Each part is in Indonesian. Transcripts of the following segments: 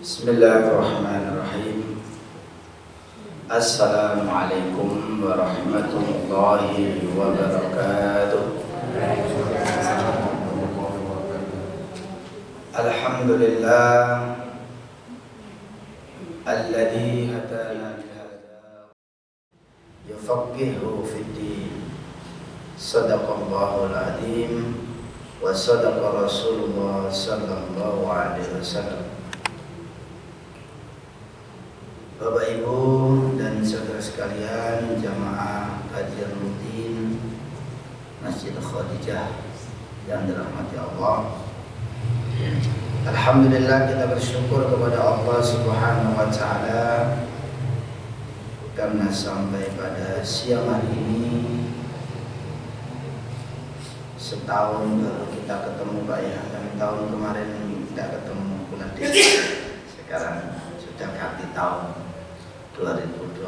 Bismillahirrahmanirrahim. Assalamualaikum warahmatullahi wabarakatuh. Alhamdulillah alladzi hadana lihada yufaqihu fid-din. Shadaqallahul adzim wa sadaqa Rasulullah sallallahu alaihi wasallam. Bapak Ibu dan saudara sekalian, jamaah kajian rutin Masjid Khadijah yang dirahmati Allah. Alhamdulillah, kita bersyukur kepada Allah Subhanahu wa taala karena sampai pada siang hari ini setahun baru kita ketemu Pak ya. Dan tahun kemarin tidak ketemu bulan Desember. Sekarang sudah ganti tahun 2025.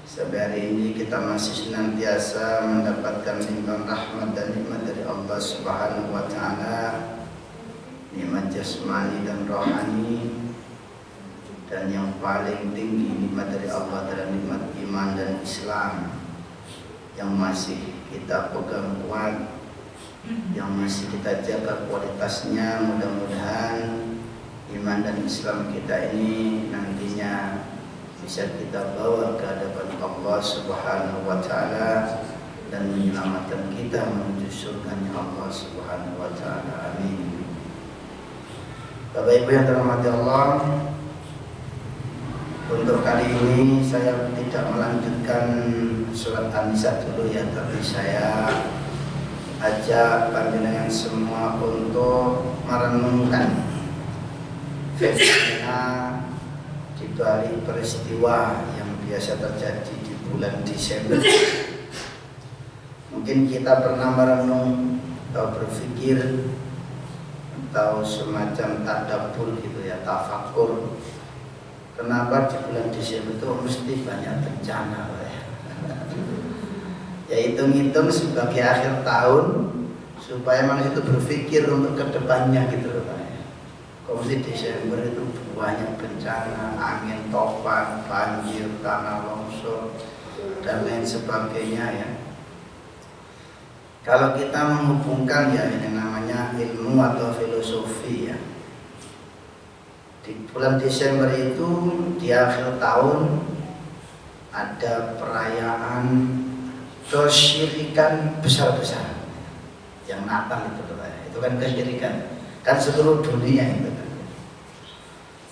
Sampai hari ini kita masih senantiasa mendapatkan limpahan rahmat dan nikmat dari Allah Subhanahu wa taala, nikmat jasmani dan rohani, dan yang paling tinggi nikmat dari Allah adalah nikmat iman dan Islam yang masih kita pegang kuat, yang masih kita jaga kualitasnya. Mudah-mudahan iman dan Islam kita ini nantinya bisa kita bawa ke hadapan Allah Subhanahu wa taala dan menyelamatkan kita menuju surganya Allah Subhanahu wa taala. Amin. Bapak Ibu yang dirahmati Allah, untuk kali ini saya tidak melanjutkan surat An-Nisa dulu ya, tapi saya ajak panjenengan semua untuk merenungkan fenomena di balik peristiwa yang biasa terjadi di bulan Desember. Mungkin kita pernah merenung atau berpikir atau semacam tadabbur gitu ya, tafakur. Kenapa di bulan Desember itu mesti banyak bencana Pak ya? Ya hitung-hitung sebagai akhir tahun supaya manusia itu berpikir untuk kedepannya gitu loh Pak. Kondisi Desember itu banyak bencana, angin topan, banjir, tanah longsor, dan lain sebagainya ya. Kalau kita menghubungkan ya ini namanya ilmu atau filosofi ya. Di bulan Desember itu di akhir tahun ada perayaan kesyirikan besar-besaran. Yang Natal itu kan kesyirikan. Kan seluruh dunia itu kan.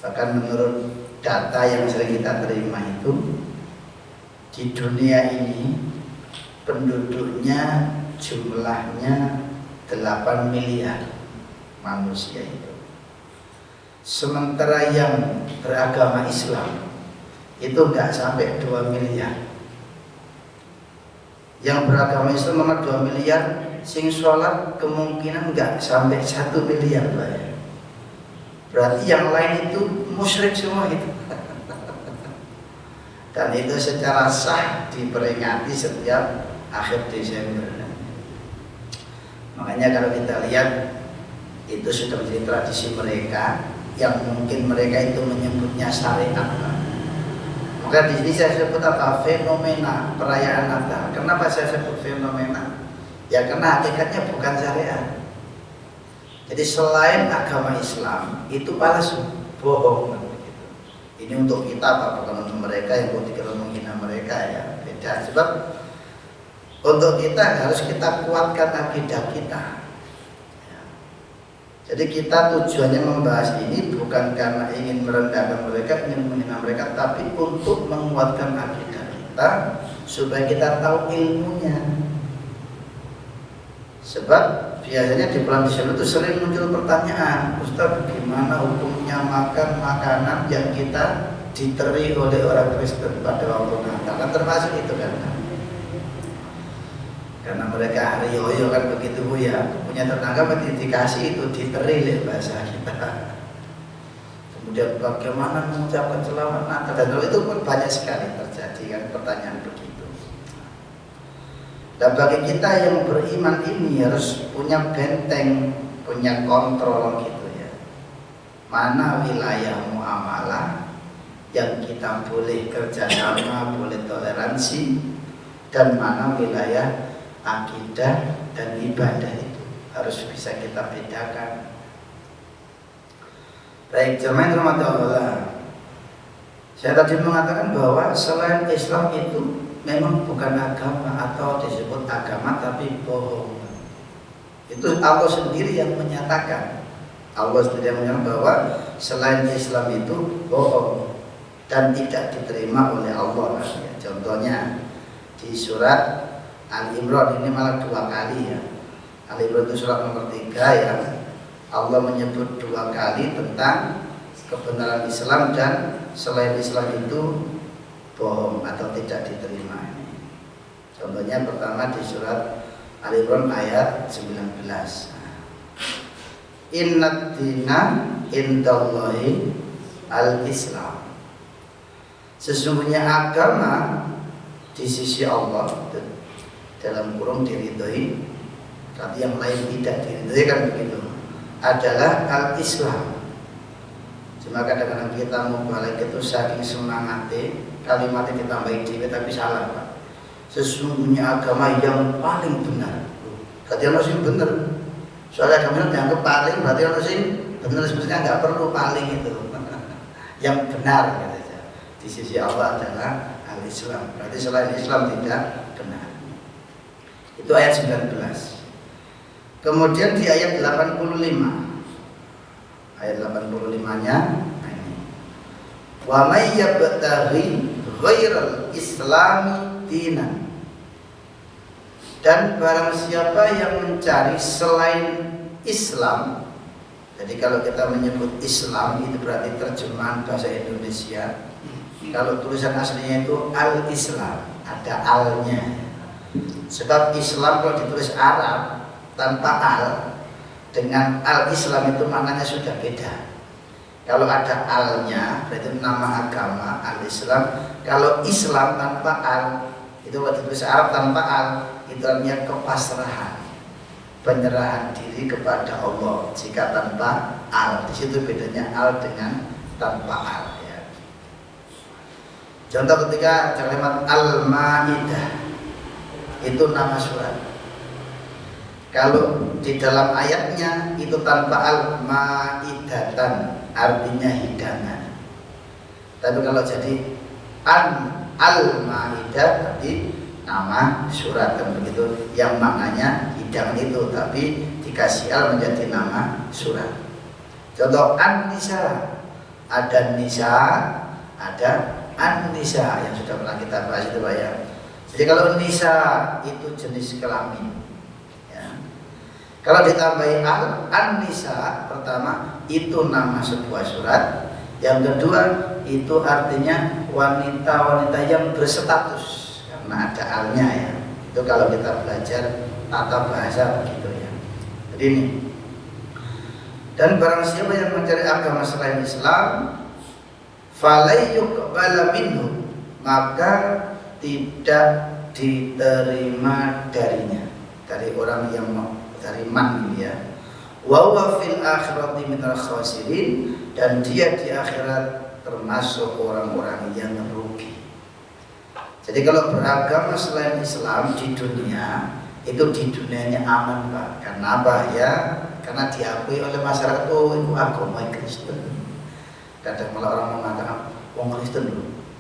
Bahkan menurut data yang sering kita terima itu di dunia ini penduduknya jumlahnya 8 miliar manusia itu. Sementara yang beragama Islam itu enggak sampai 2 miliar. Yang beragama Islam nomor 2 miliar, sing sholat kemungkinan enggak sampai 1 miliar Pak ya. Berarti yang lain itu musyrik semua itu. Dan itu secara sah diperingati setiap akhir Desember. Makanya kalau kita lihat itu sudah menjadi tradisi mereka yang mungkin mereka itu menyebutnya syariat. Maka di sini saya sebut apa? Fenomena perayaan Natal. Kenapa saya sebut fenomena? Ya karena hakikatnya bukan syariat. Jadi selain agama Islam itu palsu, bohong. Ini untuk kita Pak, bukan untuk mereka yang dikira menghina mereka ya. Beda. Sebab untuk kita harus kita kuatkan akidah kita. Jadi kita tujuannya membahas ini bukan karena ingin merendahkan mereka, ingin menghina mereka, tapi untuk menguatkan akidah kita supaya kita tahu ilmunya. Sebab biasanya di bulan Desember itu sering muncul pertanyaan, Ustaz, gimana hukumnya makan makanan yang kita diteri oleh orang Kristen pada waktu Natal? Kan termasuk itu kan? Karena mereka hari yoyo kan begitu Bu ya, punya tetangga dikasih itu diteri oleh bahasa kita. Kemudian bagaimana mengucapkan selamat Natal, dan itu pun banyak sekali terjadi kan pertanyaan begitu. Dan bagi kita yang beriman ini harus punya benteng, punya kontrol gitu ya. mana wilayah muamalah yang kita boleh kerjasama, boleh toleransi, dan mana wilayah akidah dan ibadah itu harus bisa kita bedakan. Baik, jemaah rahmat Allah. Saya tadi mengatakan bahwa selain Islam itu memang bukan agama atau disebut agama tapi bohong. Itu Allah sendiri yang menyatakan. Allah sendiri yang menyatakan bahwa selain Islam itu bohong dan tidak diterima oleh Allah. Contohnya di surat Al-Imran, ini malah 2 kali ya. Al-Imran itu surat nomor 3 ya. Allah menyebut 2 kali tentang kebenaran Islam dan selain Islam itu bohong atau tidak diterima. Contohnya pertama di surat Al-Imran ayat 19. Innad dina indallahi al-Islam. Sesungguhnya agama di sisi Allah dalam kurung diridhoi, tapi yang lain tidak diridhoi, kan begitu, adalah al-Islam. Cuma kadang-kadang kita mau balik itu saking semangatnya kalimatnya ditambahin dikit tapi salah, Pak. Sesungguhnya agama yang paling benar. Berarti ono sing bener. Soalnya agama dianggap paling, berarti ono sing bener, sebenarnya nggak perlu paling itu. Yang benar gitu. Di sisi Allah adalah al-Islam. Berarti selain Islam tidak benar. Itu ayat 19. Kemudian di ayat 85. Ayat 85-nya ini. Wa may yabtaghi ghairal islami dinan. Dan barang siapa yang mencari selain Islam. Jadi kalau kita menyebut Islam itu berarti terjemahan bahasa Indonesia. Kalau tulisan aslinya itu al-Islam, ada al-nya. Sebab Islam kalau ditulis Arab tanpa al dengan al-Islam itu maknanya sudah beda. Kalau ada al-nya berarti nama agama al-Islam. Kalau Islam tanpa al itu kalau ditulis Arab tanpa al itu artinya kepasrahan, penyerahan diri kepada Allah. Jika tanpa al, di situ bedanya al dengan tanpa al ya. Contoh ketika kalimat Al-Maidah itu nama surat. Kalau di dalam ayatnya itu tanpa al-maidatan artinya hidangan. Tapi kalau jadi al-maidah berarti nama surat, dan begitu yang maknanya hidangan itu tapi dikasih al menjadi nama surat. Contoh an-nisa, ada nisa, ada an-nisa yang sudah pernah kita bahas itu Pak ya. Jadi kalau nisa itu jenis kelamin. Kalau ditambahi an-nisa, pertama itu nama sebuah surat, yang kedua itu artinya wanita-wanita yang berstatus karena ada al-nya ya. Itu kalau kita belajar tata bahasa begitu ya. Jadi ini. Dan barang siapa yang mencari agama selain Islam, falai yuqbala minhu, maka tidak diterima darinya, dari orang yang dari man ya. Wa huwa fil akhirati minal khasirin, dan dia di akhirat termasuk orang-orang yang rugi. Jadi kalau beragama selain Islam di dunia itu di dunianya aman Pak. Karena apa ya? Karena diakui oleh masyarakat, oh itu agama Kristen. Kadang malah orang mengatakan wong Kristen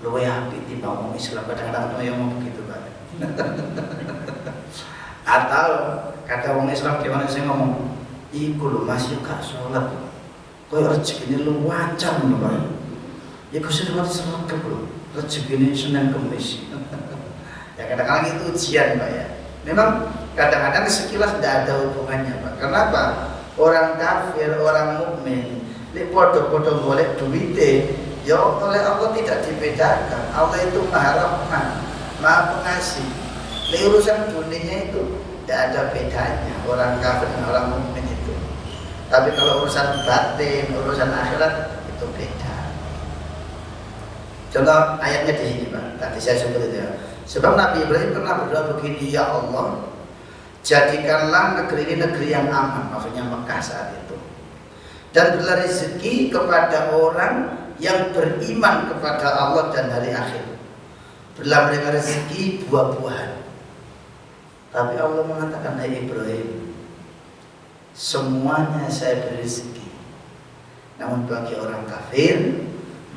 luwih apik timbang wong Islam. Kadang-kadang ada yang ngomong begitu Pak. Atau kata wong Islam gimana sih ngomong, iku lho Mas yo gak salat. Koyo rezekine lu wancam lho Pak. Ya Gusti Allah sergap lho. Rezekine Senin Kamis. Ya kadang-kadang itu ujian Pak ya. Memang kadang-kadang sekilas tidak ada hubungannya Pak. Kenapa? Orang kafir, orang mukmin, ini podo-podo boleh duite, ya oleh Allah tidak dibedakan. Allah itu Maha Rahman, Maha Pengasih. Di urusan dunia itu tidak ada bedanya orang kafir dan orang mukmin itu. Tapi kalau urusan batin, urusan akhirat itu beda. Contoh ayatnya di sini Pak. Tadi saya sebut itu ya. Sebab Nabi Ibrahim pernah berdoa begini, ya Allah, jadikanlah negeri ini negeri yang aman, maksudnya Mekah saat itu. dan berilah rezeki kepada orang yang beriman kepada Allah dan hari akhir. Berilah mereka rezeki buah-buahan. Tapi Allah mengatakan, hai Ibrahim, semuanya saya beri rezeki. Namun bagi orang kafir,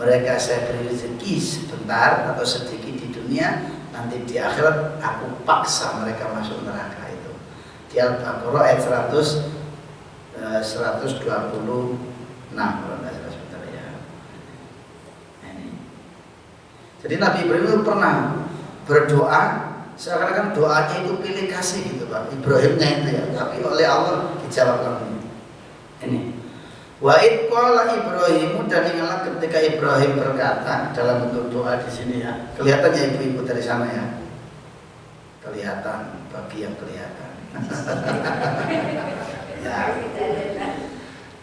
mereka saya beri rezeki sebentar atau sedikit di dunia, nanti di akhirat aku paksa mereka masuk neraka. Itu di Al-Baqarah ayat 126 kalau tidak salah sebentar ya. Ini. Jadi Nabi Ibrahim itu pernah berdoa, seakan-akan doanya itu pilih kasih gitu Pak, Ibrahimnya itu ya, tapi oleh Allah dijawab langsung. Ini. Wa id qala Ibrahimu, dan ingatlah ketika Ibrahim berkata dalam bentuk doa di sini ya. Kelihatan ya ibu-ibu dari sana ya. Kelihatan bagi yang kelihatan. Ya.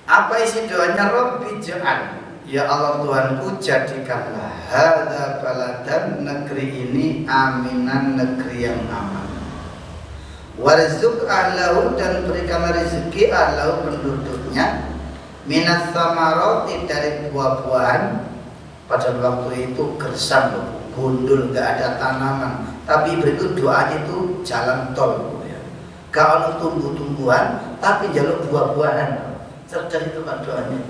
Apa isi doanya? Rabbi ja'al, ya Allah Tuhanku, jadikanlah hadza baladan, negeri ini, aminan, negeri yang aman. Warzuq ahlahu, dan berikanlah rezeki ahlahu, penduduknya, minas samarati, dari buah-buahan. Pada waktu itu gersang, gundul, gak ada tanaman. Tapi berikut doanya itu jalan tol ya. Gak ada tumbuh-tumbuhan, tapi jalur buah-buahan. Cerdas itu kan doanya.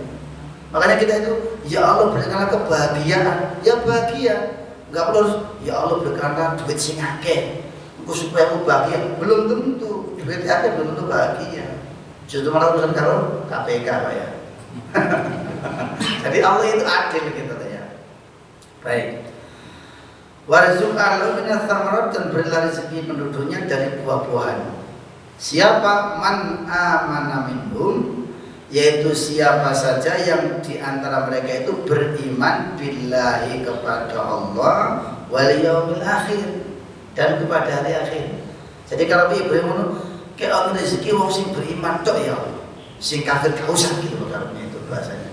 Makanya kita itu, ya Allah berikanlah kebahagiaan, ya bahagia. Gak perlu ya Allah berikanlah duit sing akeh supaya aku bahagia. Belum tentu duit akeh belum tentu bahagia. Justru malah urusan karo KPK Pak ya. Jadi Allah itu adil gitu ya. Baik. Warzuq ahlahu minas samarat, dan berilah rezeki penduduknya dari buah-buahan. Siapa? Man amana minhum, yaitu siapa saja yang di antara mereka itu beriman billahi, kepada Allah, wal yaumil akhir, dan kepada hari akhir. Jadi kalau Ibrahim kayak orang rezeki wong sing beriman tok ya, sing kafir gak usah gitu karena itu bahasanya.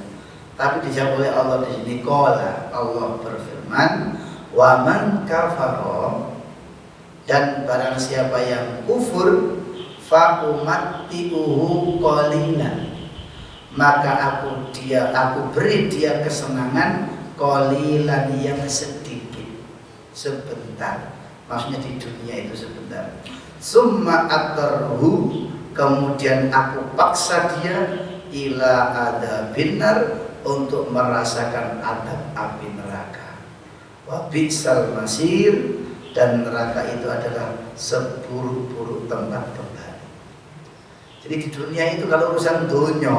Tapi dijawab oleh Allah di sini, qala, Allah berfirman, wa man kafara, dan barang siapa yang kufur, fa umatti'uhu qalilan, maka aku beri dia kesenangan, qalilan, yang sedikit, sebentar. Maksudnya di dunia itu sebentar. Summa atarhu, kemudian aku paksa dia, ila adabin nar, untuk merasakan adab api neraka. Wa bi'sal masir, dan neraka itu adalah seburuk-buruk tempat kembali. Jadi di dunia itu kalau urusan dunia,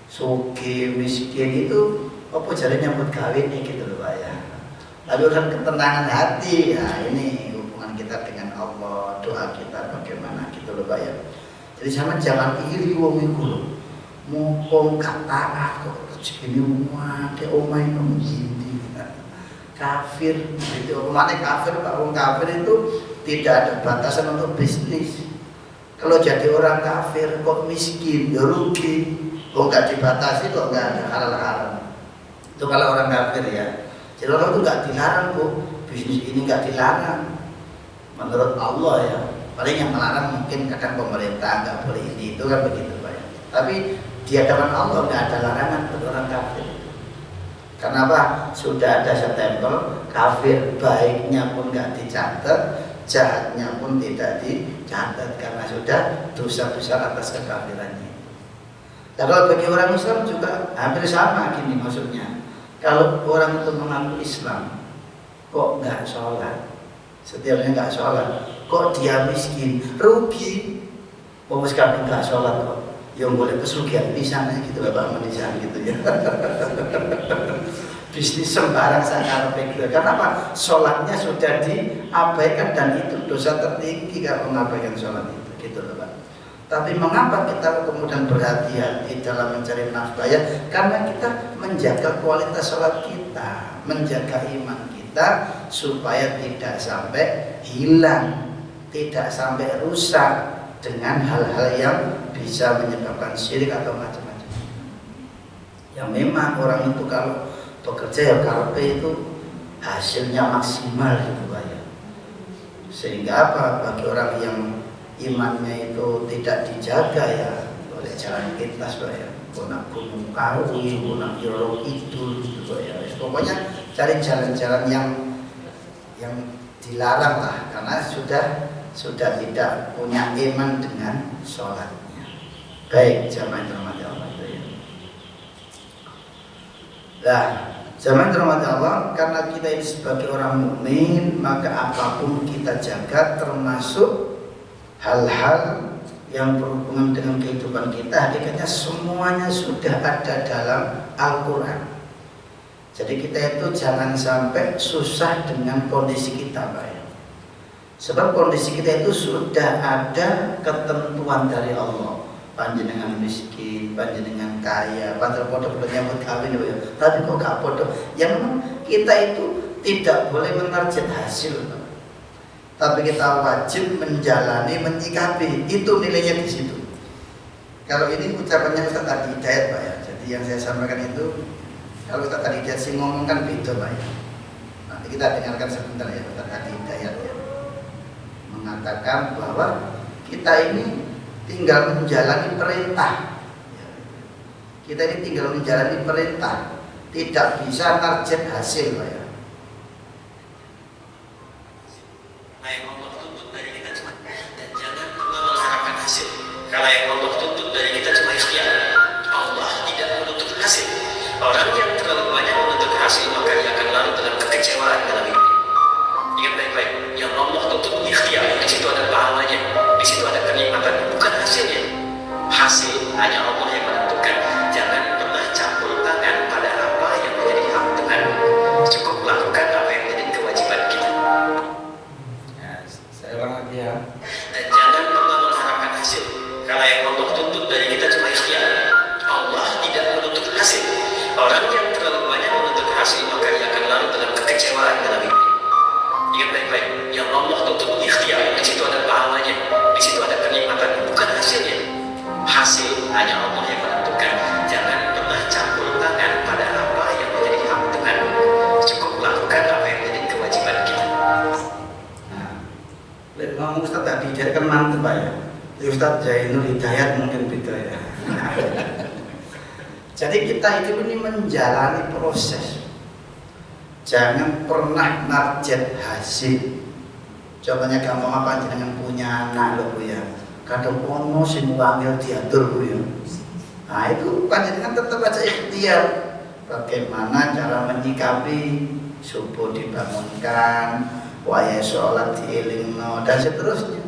sugih miskin itu apa jare nyambut kawin gitu loh Pak ya. Tapi urusan ketenangan hati, ya ini hubungan kita dengan Allah, doa kita bagaimana gitu loh Pak ya. Jadi sama jangan iri wong iku lho. Mumpung kata kok rezekine akeh omahe nang ndi. Kafir, itu mana kafir Pak? Wong kafir itu tidak ada batasan untuk bisnis. Kalau jadi orang kafir kok miskin, ya rugi. Kok nggak dibatasi, kok nggak ada halal-halal. Itu kalau orang kafir ya. Jadi orang itu nggak dilarang kok, bisnis ini nggak dilarang. Menurut Allah ya. Paling yang melarang mungkin kadang pemerintah nggak boleh ini, itu kan begitu Pak ya. Tapi di hadapan Allah nggak ada larangan untuk orang kafir. Kenapa? Sudah ada stempel kafir, baiknya pun nggak dicatat, jahatnya pun tidak dicatat, karena sudah dosa besar atas kekafirannya. Dan kalau bagi orang Islam juga hampir sama gini maksudnya. Kalau orang itu mengaku Islam, kok nggak sholat, setiapnya nggak sholat, kok dia miskin, rugi. Wong kami nggak sholat kok, yang boleh pesugihan pisan gitu Bapak Manisan gitu ya. Bisnis sembarang saya gitu. Karena apa? Sholatnya sudah diabaikan, dan itu dosa tertinggi kalau mengabaikan sholat itu gitu loh Pak. Tapi mengapa kita kemudian berhati-hati dalam mencari nafkah ya? Karena kita menjaga kualitas sholat kita, menjaga iman kita supaya tidak sampai hilang, tidak sampai rusak dengan hal-hal yang bisa menyebabkan syirik atau macam-macam. Yang memang orang itu kalau bekerja ya karpe itu hasilnya maksimal gitu Pak ya. Sehingga apa? Bagi orang yang imannya itu tidak dijaga ya oleh jalan pintas Pak ya. nak gunung kawi, nak Yoro Kidul gitu ya. Pokoknya cari jalan-jalan yang dilarang lah, karena sudah tidak punya iman dengan sholatnya. Baik, jamaah dirahmati Allah itu ya. Nah, jamaah dirahmati Allah, karena kita ini sebagai orang mukmin, maka apapun kita jaga, termasuk hal-hal yang berhubungan dengan kehidupan kita, hakikatnya semuanya sudah ada dalam Al-Quran. Jadi kita itu jangan sampai susah dengan kondisi kita, Pak ya. Sebab kondisi kita itu sudah ada ketentuan dari Allah. Panjenengan miskin, panjenengan kaya, panjenengan podo-podo nyambut kawin ya. Tapi kok gak podo? Yang kita itu tidak boleh menarget hasil, Pak. Tapi kita wajib menjalani, menyikapi. Itu nilainya di situ. Kalau ini ucapannya Ustaz Adi Hidayat, Pak ya. Jadi yang saya sampaikan itu, kalau Ustaz Adi Hidayat sih ngomong kan beda, Pak ya. Nanti kita dengarkan sebentar ya Ustaz Adi Hidayat ya. Mengatakan bahwa kita ini tinggal menjalani perintah. Kita ini tinggal menjalani perintah, tidak bisa target hasil, Pak ya. Karena yang Allah tuntut dari kita cuma ikhtiar. Allah tidak menuntut hasil. Orang yang terlalu banyak menuntut hasil, maka dia akan larut dalam kekecewaan dalam hidup. Ingat baik-baik, yang Allah tuntut ikhtiar. Di situ ada pahalanya, di situ ada kenikmatan, bukan hasilnya. Hasil hanya Allah yang menentukan. Jangan pernah campur tangan pada apa yang menjadi hak Tuhan. Cukup lakukan apa yang menjadi kewajiban kita. Ya, saya ulang lagi ya. Dan jangan pernah mengharapkan hasil. Karena yang Allah tuntut dari kita cuma ikhtiar. Allah tidak menuntut hasil. Orang yang terlalu banyak menuntut hasil, maka dia akan larut dalam kekecewaan dalam hidup. Ingat baik-baik, yang Allah tuntut ikhtiar. Di situ ada pahalanya, di situ ada kenikmatan, bukan hasilnya. Hasil hanya Allah yang menentukan. Jangan pernah campur tangan pada apa yang menjadi hak Tuhan. Cukup lakukan apa yang menjadi kewajiban kita. Nah, ngomong Ustaz tadi jadi kan mantep, Pak ya. Ustaz Zainul Hidayat mungkin beda ya. Jadi kita itu ini menjalani proses. Jangan pernah narjet hasil. Contohnya gampang apa, jangan punya anak loh Bu ya. Kadang ono sing wangil diatur Bu ya. Nah itu panjenengan tetap aja ikhtiar. Bagaimana cara menyikapi, subuh dibangunkan, waya sholat dielingno dan seterusnya.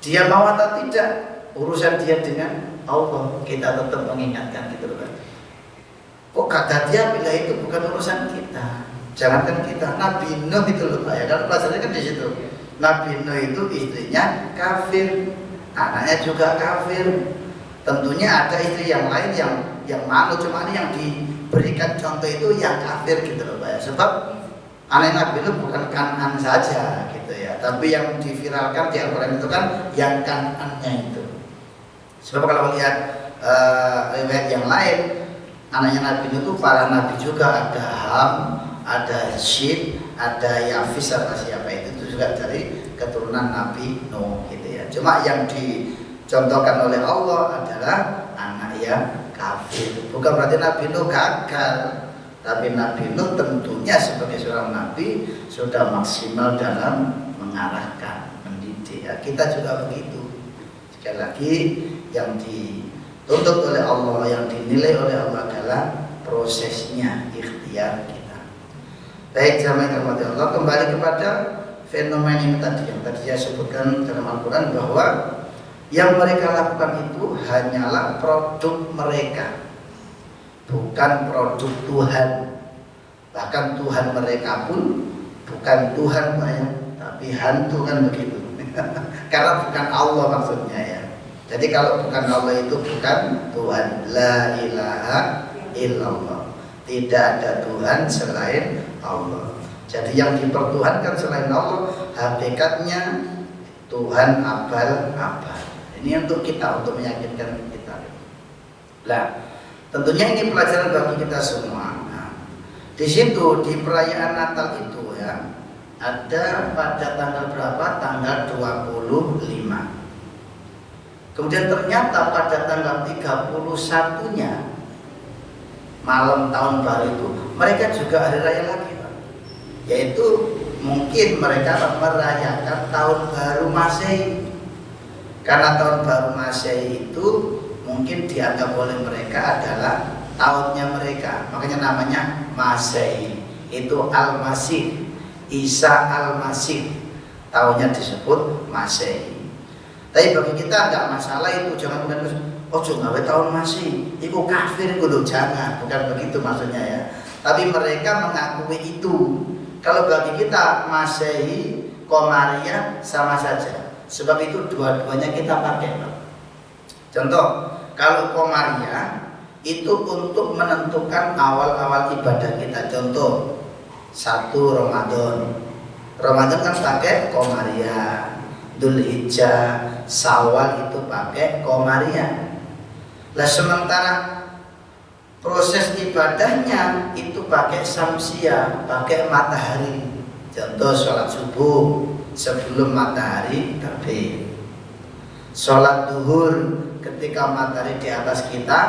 Dia mau atau tidak, urusan dia dengan Allah, kita tetap mengingatkan gitu loh. Kok kata dia bila itu bukan urusan kita. Jangankan kita, Nabi Nuh itu loh Pak ya, kalau pelajarannya kan di situ. Nabi Nuh itu istrinya kafir, anaknya juga kafir. Tentunya ada istri yang lain yang manut, cuma yang diberikan contoh itu yang kafir gitu loh Pak ya. Sebab anak Nabi Nuh bukan Kan'an saja gitu ya, tapi yang diviralkan di Al-Quran itu kan yang Kan'annya itu. Sebab kalau melihat riwayat yang lain, anaknya Nabi Nuh itu para nabi juga, ada Ham, ada Syed, ada Yafis atau siapa itu juga dari keturunan Nabi Nuh gitu ya. Cuma yang dicontohkan oleh Allah adalah anak yang kafir. Bukan berarti Nabi Nuh gagal, tapi Nabi Nuh tentunya sebagai seorang nabi sudah maksimal dalam mengarahkan, mendidik. Ya, kita juga begitu. Sekali lagi, yang dituntut oleh Allah, yang dinilai oleh Allah adalah prosesnya, ikhtiar kita. Baik, jamaah yang dirahmati Allah, kembali kepada fenomena ini tadi yang tadi saya sebutkan dalam Al-Quran, bahwa yang mereka lakukan itu hanyalah produk mereka, bukan produk Tuhan. Bahkan Tuhan mereka pun bukan Tuhan banyak, tapi hantu kan begitu. Karena bukan Allah maksudnya ya. Jadi kalau bukan Allah itu bukan Tuhan. La ilaha illallah. Tidak ada Tuhan selain Allah. Jadi yang dipertuhankan selain Allah, hakikatnya Tuhan abal-abal. Ini untuk kita, untuk meyakinkan kita. Nah, tentunya ini pelajaran bagi kita semua. Nah, di situ di perayaan Natal itu ya, ada pada tanggal berapa? Tanggal 25. Kemudian ternyata pada tanggal 31-nya malam tahun baru itu mereka juga hari raya lagi, Pak. Yaitu mungkin mereka merayakan tahun baru Masehi. Karena tahun baru Masehi itu mungkin dianggap oleh mereka adalah tahunnya mereka. Makanya namanya Masehi. Itu Al-Masih, Isa Al-Masih. Tahunnya disebut Masehi. Tapi bagi kita tidak masalah itu, jangan kemudian ojo gawe tahun Masehi, itu kafir kudu, jangan, bukan begitu maksudnya ya. Tapi mereka mengakui itu. Kalau bagi kita Masehi, Komariah sama saja. Sebab itu dua-duanya kita pakai. Contoh, kalau Komariah itu untuk menentukan awal-awal ibadah kita. Contoh, 1 Ramadan. Ramadan kan pakai Komariah. Dzulhijjah, Syawal itu pakai Komariah. Lah sementara proses ibadahnya itu pakai Syamsiah, pakai matahari. Contoh sholat subuh sebelum matahari terbit. Sholat duhur ketika matahari di atas kita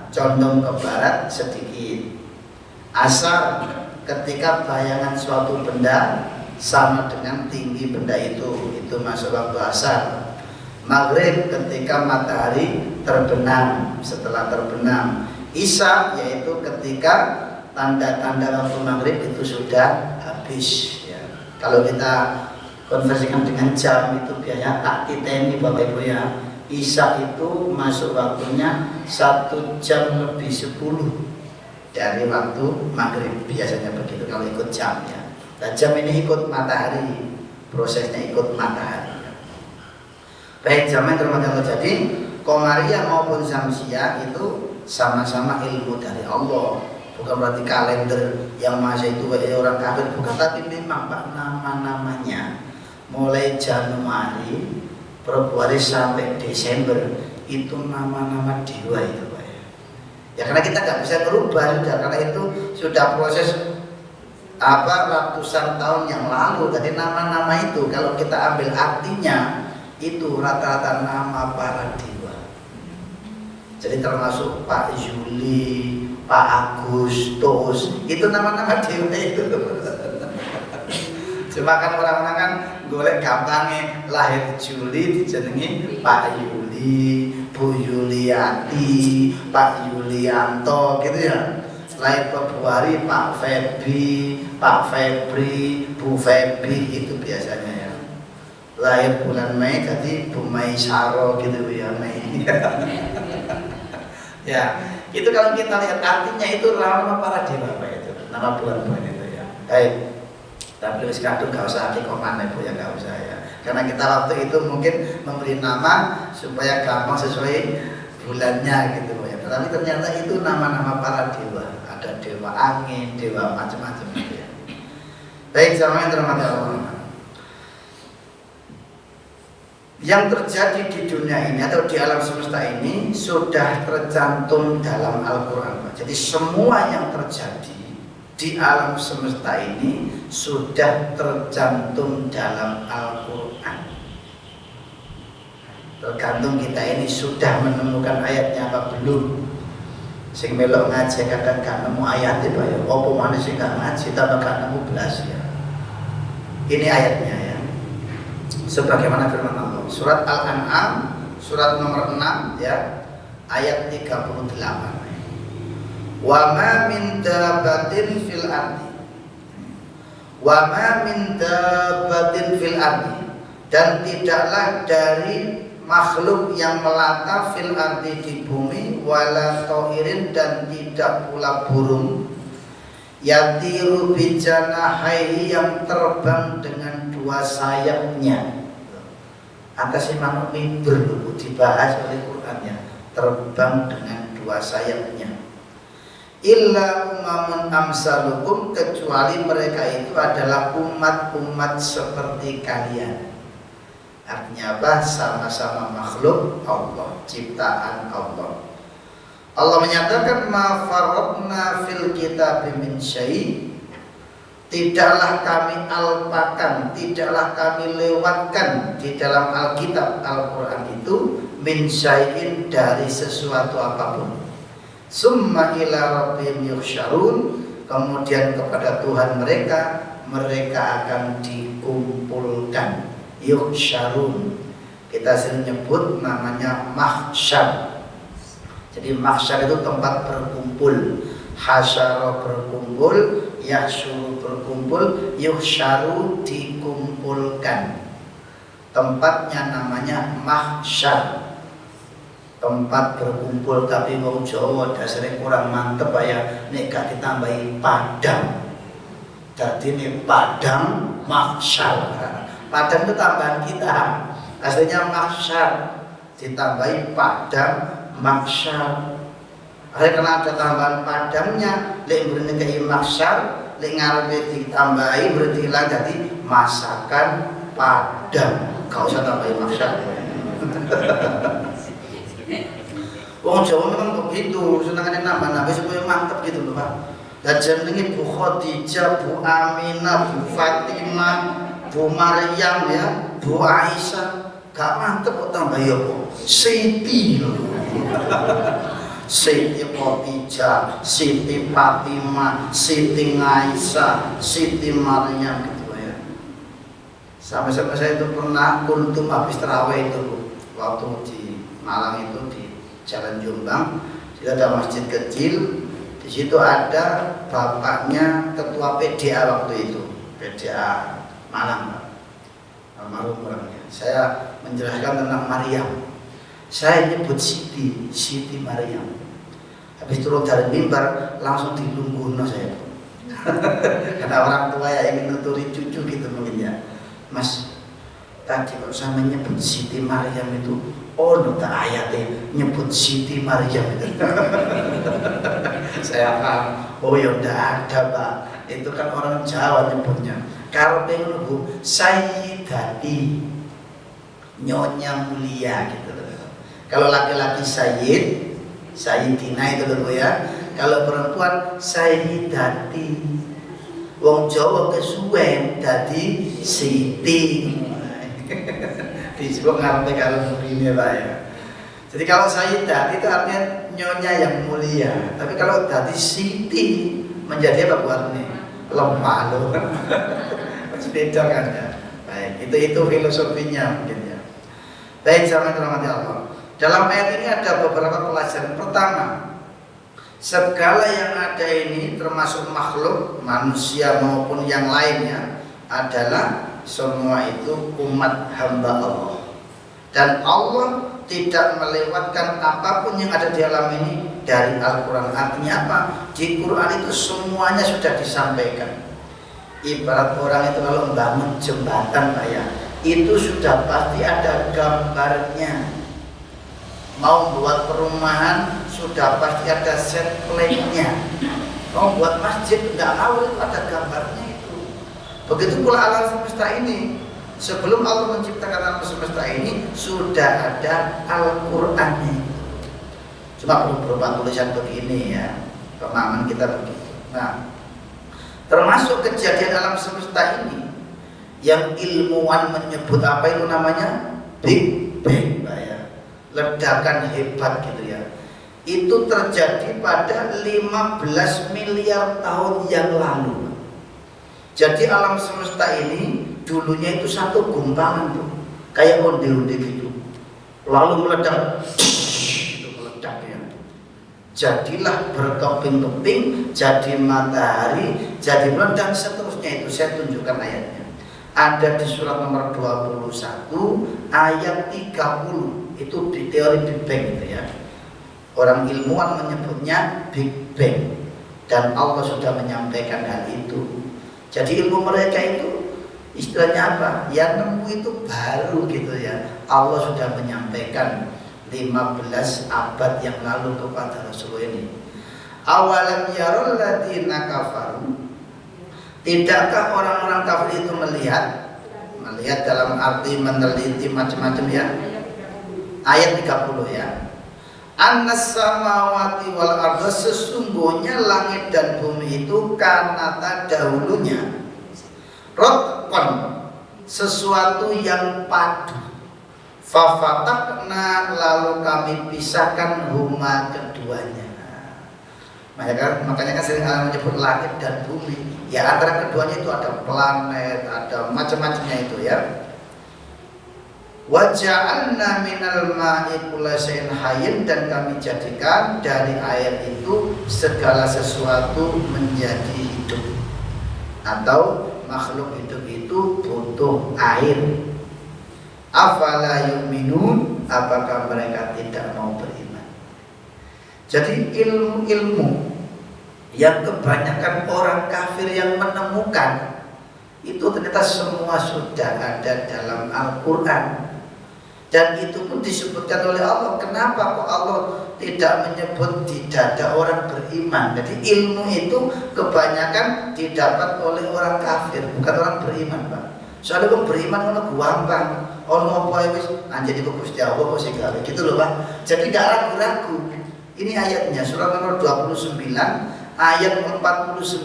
condong ke barat sedikit. Asar ketika bayangan suatu benda sama dengan tinggi benda itu masuk waktu asar. Maghrib ketika matahari terbenam, setelah terbenam. Isya yaitu ketika tanda-tanda waktu maghrib itu sudah habis ya. Kalau kita konversikan dengan jam itu biasanya tak titeni Bapak Ibu ya. Isya itu masuk waktunya 1 jam lebih 10 dari waktu maghrib, biasanya begitu kalau ikut jam ya. Nah, jam ini ikut matahari, prosesnya ikut matahari. Baik zaman terhormat Allah. Jadi Komariah maupun Syamsiah itu sama-sama ilmu dari Allah. Bukan berarti kalender yang masa itu orang kafir, bukan. Tapi memang Pak, nama-namanya mulai Januari, Februari sampai Desember itu nama-nama dewa itu Pak ya. Ya karena kita nggak bisa berubah sudah, karena itu sudah proses ratusan tahun yang lalu. Tadi nama-nama itu kalau kita ambil artinya itu rata-rata nama para dewa. Jadi termasuk Pak Juli, Pak Agustus, itu nama-nama dewa itu. Cuma kan orang-orang kan golek gampangnya lahir Juli dijenengi Pak Yuli, Bu Yuliati, Pak Yulianto gitu ya. Lahir Februari Pak Febri, Pak Febri, Bu Febri itu biasanya ya. Lahir bulan Mei jadi Bu Mei Saro gitu ya, Mei. Ya, itu kalau kita lihat artinya itu nama para dewa Pak itu, nama bulan-bulan itu ya. Baik. Tapi kadung gak usah dikoman Bu ya, gak usah ya. Karena kita waktu itu mungkin memberi nama supaya gampang sesuai bulannya gitu ya. Tapi ternyata itu nama-nama para dewa. Ada dewa angin, dewa macam-macam gitu ya. Baik, sama yang terhormat Allah. Yang terjadi di dunia ini atau di alam semesta ini sudah tercantum dalam Al-Quran. Jadi semua yang terjadi di alam semesta ini sudah tercantum dalam Al-Quran. Tergantung kita ini sudah menemukan ayatnya apa belum. Sing melok ngaji kadang gak nemu ayat ya Pak ya. Apa mana sing gak ngaji tambah gak nemu belas ya. Ini ayatnya ya. Sebagaimana firman Allah surat Al-An'am surat nomor 6 ya ayat 38. Wa ma min dabbatin fil ardi. Wa ma min dabbatin fil ardi, dan tidaklah dari makhluk yang melata fil ardi di bumi, wala toirin, dan tidak pula burung, yatiru bijanahaihi, yang terbang dengan 2 sayapnya. Atas imam mimbar dibahas oleh Qurannya, terbang dengan 2 sayapnya. Illa umamun amsalukum, kecuali mereka itu adalah umat-umat seperti kalian. Artinya apa? Sama-sama makhluk Allah, ciptaan Allah. Allah menyatakan ma farratna fil kitab min syai', tidaklah kami alpakan, tidaklah kami lewatkan di dalam Alkitab Al-Quran itu min syai'in dari sesuatu apapun. Summa ila rabbihim yuhsyarun, kemudian kepada Tuhan mereka akan dikumpulkan. Yuhsyarun kita sering nyebut namanya mahsyar. Jadi mahsyar itu tempat berkumpul. Hasyara berkumpul, yahsyuru berkumpul, yuhsyaru dikumpulkan. Tempatnya namanya mahsyar, tempat berkumpul. Tapi wong Jawa dasarnya kurang mantep ya, nek gak ditambahi padang. Jadi ini padang mahsyar. Padang itu tambahan kita, aslinya mahsyar ditambahi padang mahsyar. Karena ada tambahan padangnya, lek berarti ke mahsyar, lek ngarepe ditambahi berarti hilang jadi masakan padang. Gak usah tambahi mahsyar. Wong Jawa memang begitu, senangannya nambah-nambah supaya mantep gitu loh Pak. Dan jenenge Bu Khadijah, Bu Aminah, Bu Fatimah, Bu Maryam ya, Bu Aisyah, gak mantep kok tambah ya kok Siti loh. Siti Khadijah, Siti Fatimah, Siti Aisyah, Siti Maryam gitu ya. Sampai-sampai saya itu pernah kultum habis tarawih itu waktu di Malang itu di Jalan Jombang, di ada masjid kecil. Di situ ada bapaknya ketua PDA waktu itu, PDA Malang, almarhum orangnya. Saya menjelaskan tentang Maryam. Saya nyebut Siti Maryam. Habis turun dari mimbar langsung dilungguhno saya. Karena orang tua ya ingin nuturi cucu gitu mungkin ya. Mas, tadi kalau saya menyebut Siti Maryam itu, oh nota ayatnya nyebut Siti Maryam itu. Saya paham. Oh ya udah ada Pak. Itu kan orang Jawa nyebutnya. Kalau pengen Bu Sayyidati, nyonya mulia gitu. Kalau laki-laki Sayyid, Sayyidina itu loh ya. Kalau perempuan Sayyidati. Wong Jawa kesuwen dadi Siti. Disebut ngarepe kalau murine Pak ya. Jadi kalau Sayyidat itu artinya nyonya yang mulia. Tapi kalau dadi Siti menjadi apa buatnya? Lemah loh. Beda kan ya. Baik, itu filosofinya mungkin ya. Baik, sama rahmati Allah. Dalam ayat ini ada beberapa pelajaran. Pertama, segala yang ada ini termasuk makhluk, manusia maupun yang lainnya adalah semua itu umat hamba Allah. Dan Allah tidak melewatkan apapun yang ada di alam ini dari Al-Quran. Artinya apa? Di Quran itu semuanya sudah disampaikan. Ibarat orang itu kalau membangun jembatan Pak ya, itu sudah pasti ada gambarnya. Mau buat perumahan sudah pasti ada set plan-nya. Mau buat masjid nggak tahu itu ada gambarnya itu. Begitu pula alam semesta ini. Sebelum Allah menciptakan alam semesta ini sudah ada Al-Qur'annya. Cuma belum berupa tulisan begini ya. Pemahaman kita begitu. Nah, termasuk kejadian alam semesta ini yang ilmuwan menyebut apa itu namanya Big Bang ya. Ledakan hebat gitu ya. Itu terjadi pada 15 miliar tahun yang lalu. Jadi alam semesta ini dulunya itu satu gumpalan tuh, kayak onde-onde gitu. Lalu meledak, itu meledak ya. Jadilah berkeping-keping, jadi matahari, jadi bulan dan seterusnya. Itu saya tunjukkan ayatnya. Ada di surat nomor 21 ayat 30. Itu di teori Big Bang itu ya. Orang ilmuwan menyebutnya Big Bang. Dan Allah sudah menyampaikan hal itu. Jadi ilmu mereka itu istilahnya apa? Yang nemu itu baru gitu ya. Allah sudah menyampaikan 15 abad yang lalu kepada Rasul ini. Awalam yarul ladina kafaru. Tidakkah orang-orang kafir itu melihat dalam arti meneliti macam-macam ya. Ayat 30 ya. Annas samawati wal arda, sesungguhnya langit dan bumi itu kanata dahulunya rotqon, sesuatu yang padu, Fafataqna, lalu kami pisahkan huma keduanya. Makanya kan sering menyebut langit dan bumi. Ya antara keduanya itu ada planet, ada macam-macamnya itu ya. Wa ja'alna minal ma'i kulla shay'in hayyin, dan kami jadikan dari air itu segala sesuatu menjadi hidup. Atau makhluk hidup itu butuh air. Afala yu'minun, apakah mereka tidak mau beriman? Jadi ilmu-ilmu yang kebanyakan orang kafir yang menemukan itu ternyata semua sudah ada dalam Al-Quran. Dan itu pun disebutkan oleh Allah. Kenapa kok Allah tidak menyebut tidak ada orang beriman? Jadi ilmu itu kebanyakan didapat oleh orang kafir, bukan orang beriman, Pak. Soalnya orang beriman ono gampang. Ono apa wis anjir iku Gusti Allah kok sing gawe gitu loh, Pak. Jadi enggak ragu-ragu. Ini ayatnya surah nomor 29 ayat 49.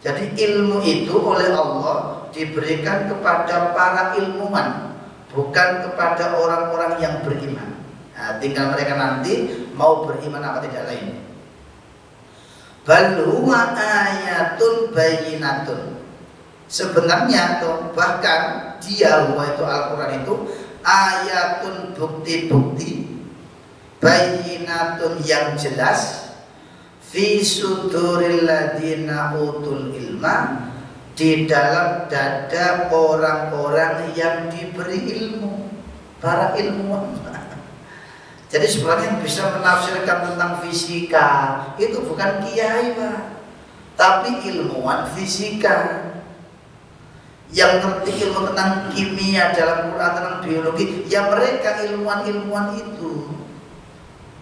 Jadi ilmu itu oleh Allah diberikan kepada para ilmuwan, bukan kepada orang-orang yang beriman. Nah, tinggal mereka nanti mau beriman apa tidak lain. Bal huwa ayatun bayyinatun. Sebenarnya atau bahkan dia huwa itu Al-Quran itu ayatun, bukti-bukti, bayyinatun yang jelas, fi suduril ladina utul ilma, di dalam dada orang-orang yang diberi ilmu, para ilmuwan. Jadi sebenarnya yang bisa menafsirkan tentang fisika itu bukan kiai, Pak, tapi ilmuwan fisika yang ngerti ilmu tentang kimia dalam Quran, tentang biologi, ya mereka ilmuwan-ilmuwan itu.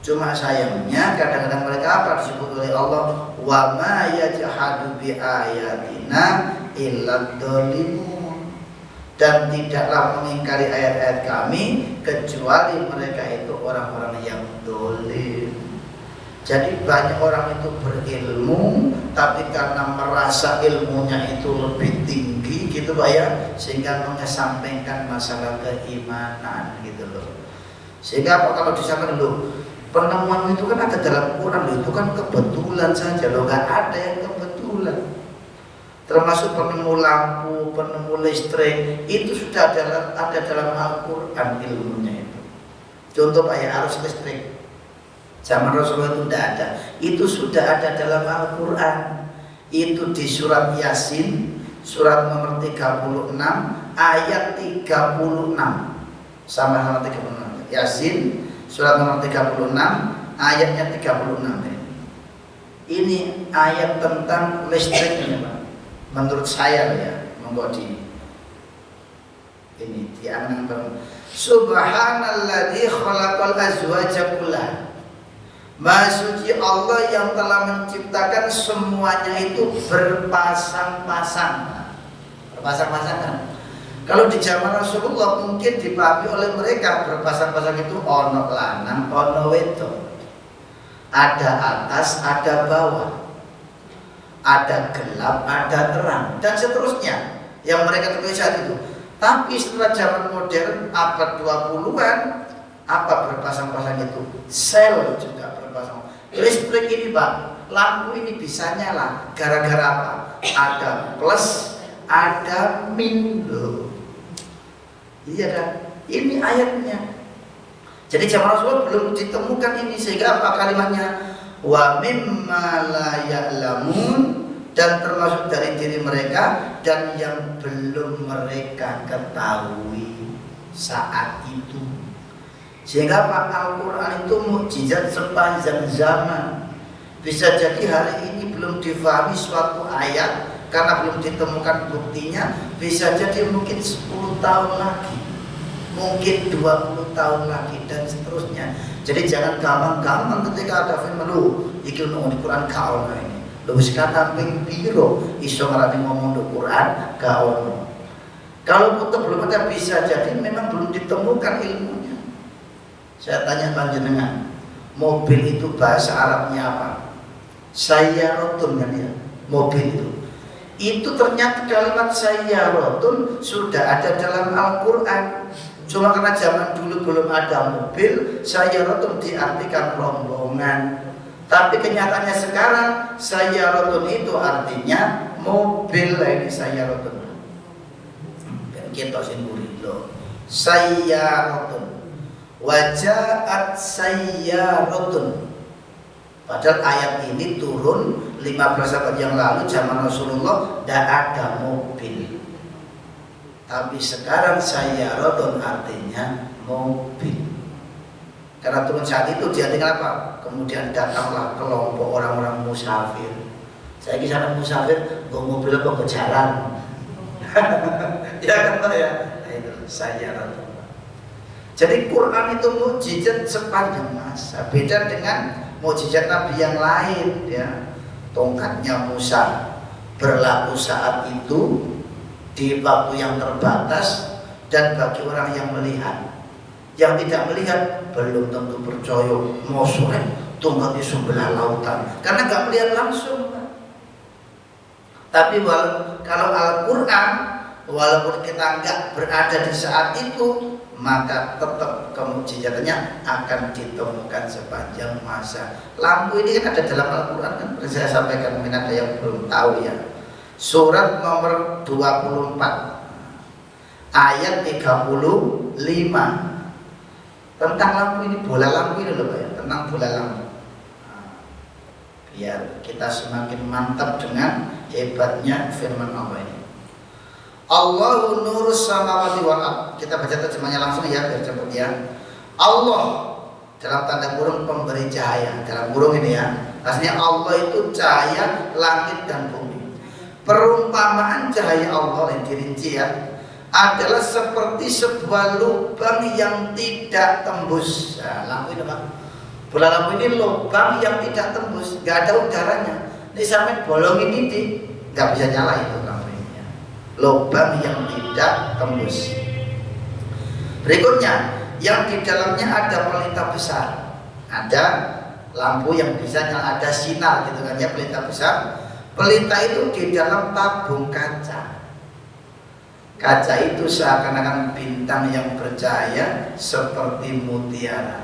Cuma sayangnya kadang-kadang mereka apa disebut oleh Allah, wa ma yajhadu bi ayatina illa dzalimun, dan tidaklah mengingkari ayat-ayat kami kecuali mereka itu orang-orang yang dolim. Jadi banyak orang itu berilmu, tapi karena merasa ilmunya itu lebih tinggi gitu Pak ya, sehingga mengesampingkan masalah keimanan gitu loh. Sehingga apa kalau disampaikan dulu, penemuan itu kan ada dalam Quran loh, itu kan kebetulan saja loh, gak ada yang kebetulan. Termasuk penemu lampu, penemu listrik, itu sudah ada dalam Al-Quran ilmunya itu. Contoh Pak ya, arus listrik zaman Rasulullah itu tidak ada, itu sudah ada dalam Al-Quran. Itu di surat Yasin, surat nomor 36 ayat 36 sama 36. Yasin surat nomor 36 ayatnya 36. Ini ayat tentang listrik ini Pak. Menurut saya ya, monggo di ini diangan Bang. Subhanalladzi khalaqal azwaja kullaha. Maha suci Allah yang telah menciptakan semuanya itu berpasang-pasang. Berpasang-pasangan. Kalau di zaman Rasulullah mungkin dipahami oleh mereka berpasang-pasang itu ono lanang, ono wedok. Ada atas, ada bawah. Ada gelap, ada terang, dan seterusnya yang mereka ketahui saat itu. Tapi setelah zaman modern abad 20-an, apa berpasang-pasang itu? Sel juga berpasang. Listrik ini Pak, lampu ini bisa nyala gara-gara apa? Ada plus, ada minus. Iya kan? Ini ayatnya. Jadi zaman Rasulullah belum ditemukan ini, sehingga apa kalimatnya? Wa mimma la ya'lamun, dan termasuk dari diri mereka dan yang belum mereka ketahui saat itu. Sehingga Pak Al-Quran itu mukjizat sepanjang zaman. Bisa jadi hari ini belum difahami suatu ayat karena belum ditemukan buktinya. Bisa jadi mungkin 10 tahun lagi, mungkin 20 tahun lagi, dan seterusnya. Jadi jangan gampang-gampang ketika ada firman lu iki ono di Quran gak ono ini. Lho wis kata ping piro iso ngarani ngomong di Quran gak ono. Kalau pun belum ada, bisa jadi memang belum ditemukan ilmunya. Saya tanya panjenengan, mobil itu bahasa Arabnya apa? Sayyaratun kan ya, mobil itu. Itu ternyata kalimat sayyaratun sudah ada dalam Al-Quran. Cuma karena zaman dulu belum ada mobil, sayyaratun diartikan rombongan. Tapi kenyataannya sekarang sayyaratun itu artinya mobil. Ini sayyaratun. Dan kita sendiri loh. Sayyaratun. Wajaat sayyaratun. Padahal ayat ini turun 15 abad yang lalu zaman Rasulullah tidak ada mobil. Tapi sekarang sayyaratun artinya mobil. Karena turun saat itu dia tinggal apa? Kemudian datanglah kelompok orang-orang musafir. Saya di sana musafir, bawa mobil apa ke jalan? Ya kan ya? Nah, itu sayyaratun. Jadi Quran itu mukjizat sepanjang masa. Beda dengan mukjizat Nabi yang lain, ya. Tongkatnya Musa berlaku saat itu di waktu yang terbatas dan bagi orang yang melihat. Yang tidak melihat belum tentu percaya. Mau sore tongkat di sebelah lautan karena nggak melihat langsung. Tapi kalau Al-Quran, walaupun kita nggak berada di saat itu, maka tetap kemukjizatannya akan ditemukan sepanjang masa. Lampu ini kan ada dalam Al-Quran kan, saya sampaikan, mungkin ada yang belum tahu ya. Surat nomor 24 ayat 35 tentang lampu ini, bola lampu ini loh Pak ya, tentang bola lampu. Biar kita semakin mantap dengan hebatnya firman Allah ini. Allahu nurus samawati wal ardh. Kita baca terjemahnya langsung ya biar cepat ya. Allah dalam tanda kurung pemberi cahaya, dalam kurung ini ya. Aslinya Allah itu cahaya langit dan bumi. Perumpamaan cahaya Allah yang dirinci ya adalah seperti sebuah lubang yang tidak tembus. Nah, lampu ini Pak. Bola lampu ini lubang yang tidak tembus, nggak ada udaranya. Ini sampai bolong ini nggak bisa nyala itu lampu ini. Ya. Lubang yang tidak tembus. Berikutnya, yang di dalamnya ada pelita besar. Ada lampu yang bisa nyala, ada sinar gitu kan ya, pelita besar. Pelita itu di dalam tabung kaca. Kaca itu seakan-akan bintang yang bercahaya seperti mutiara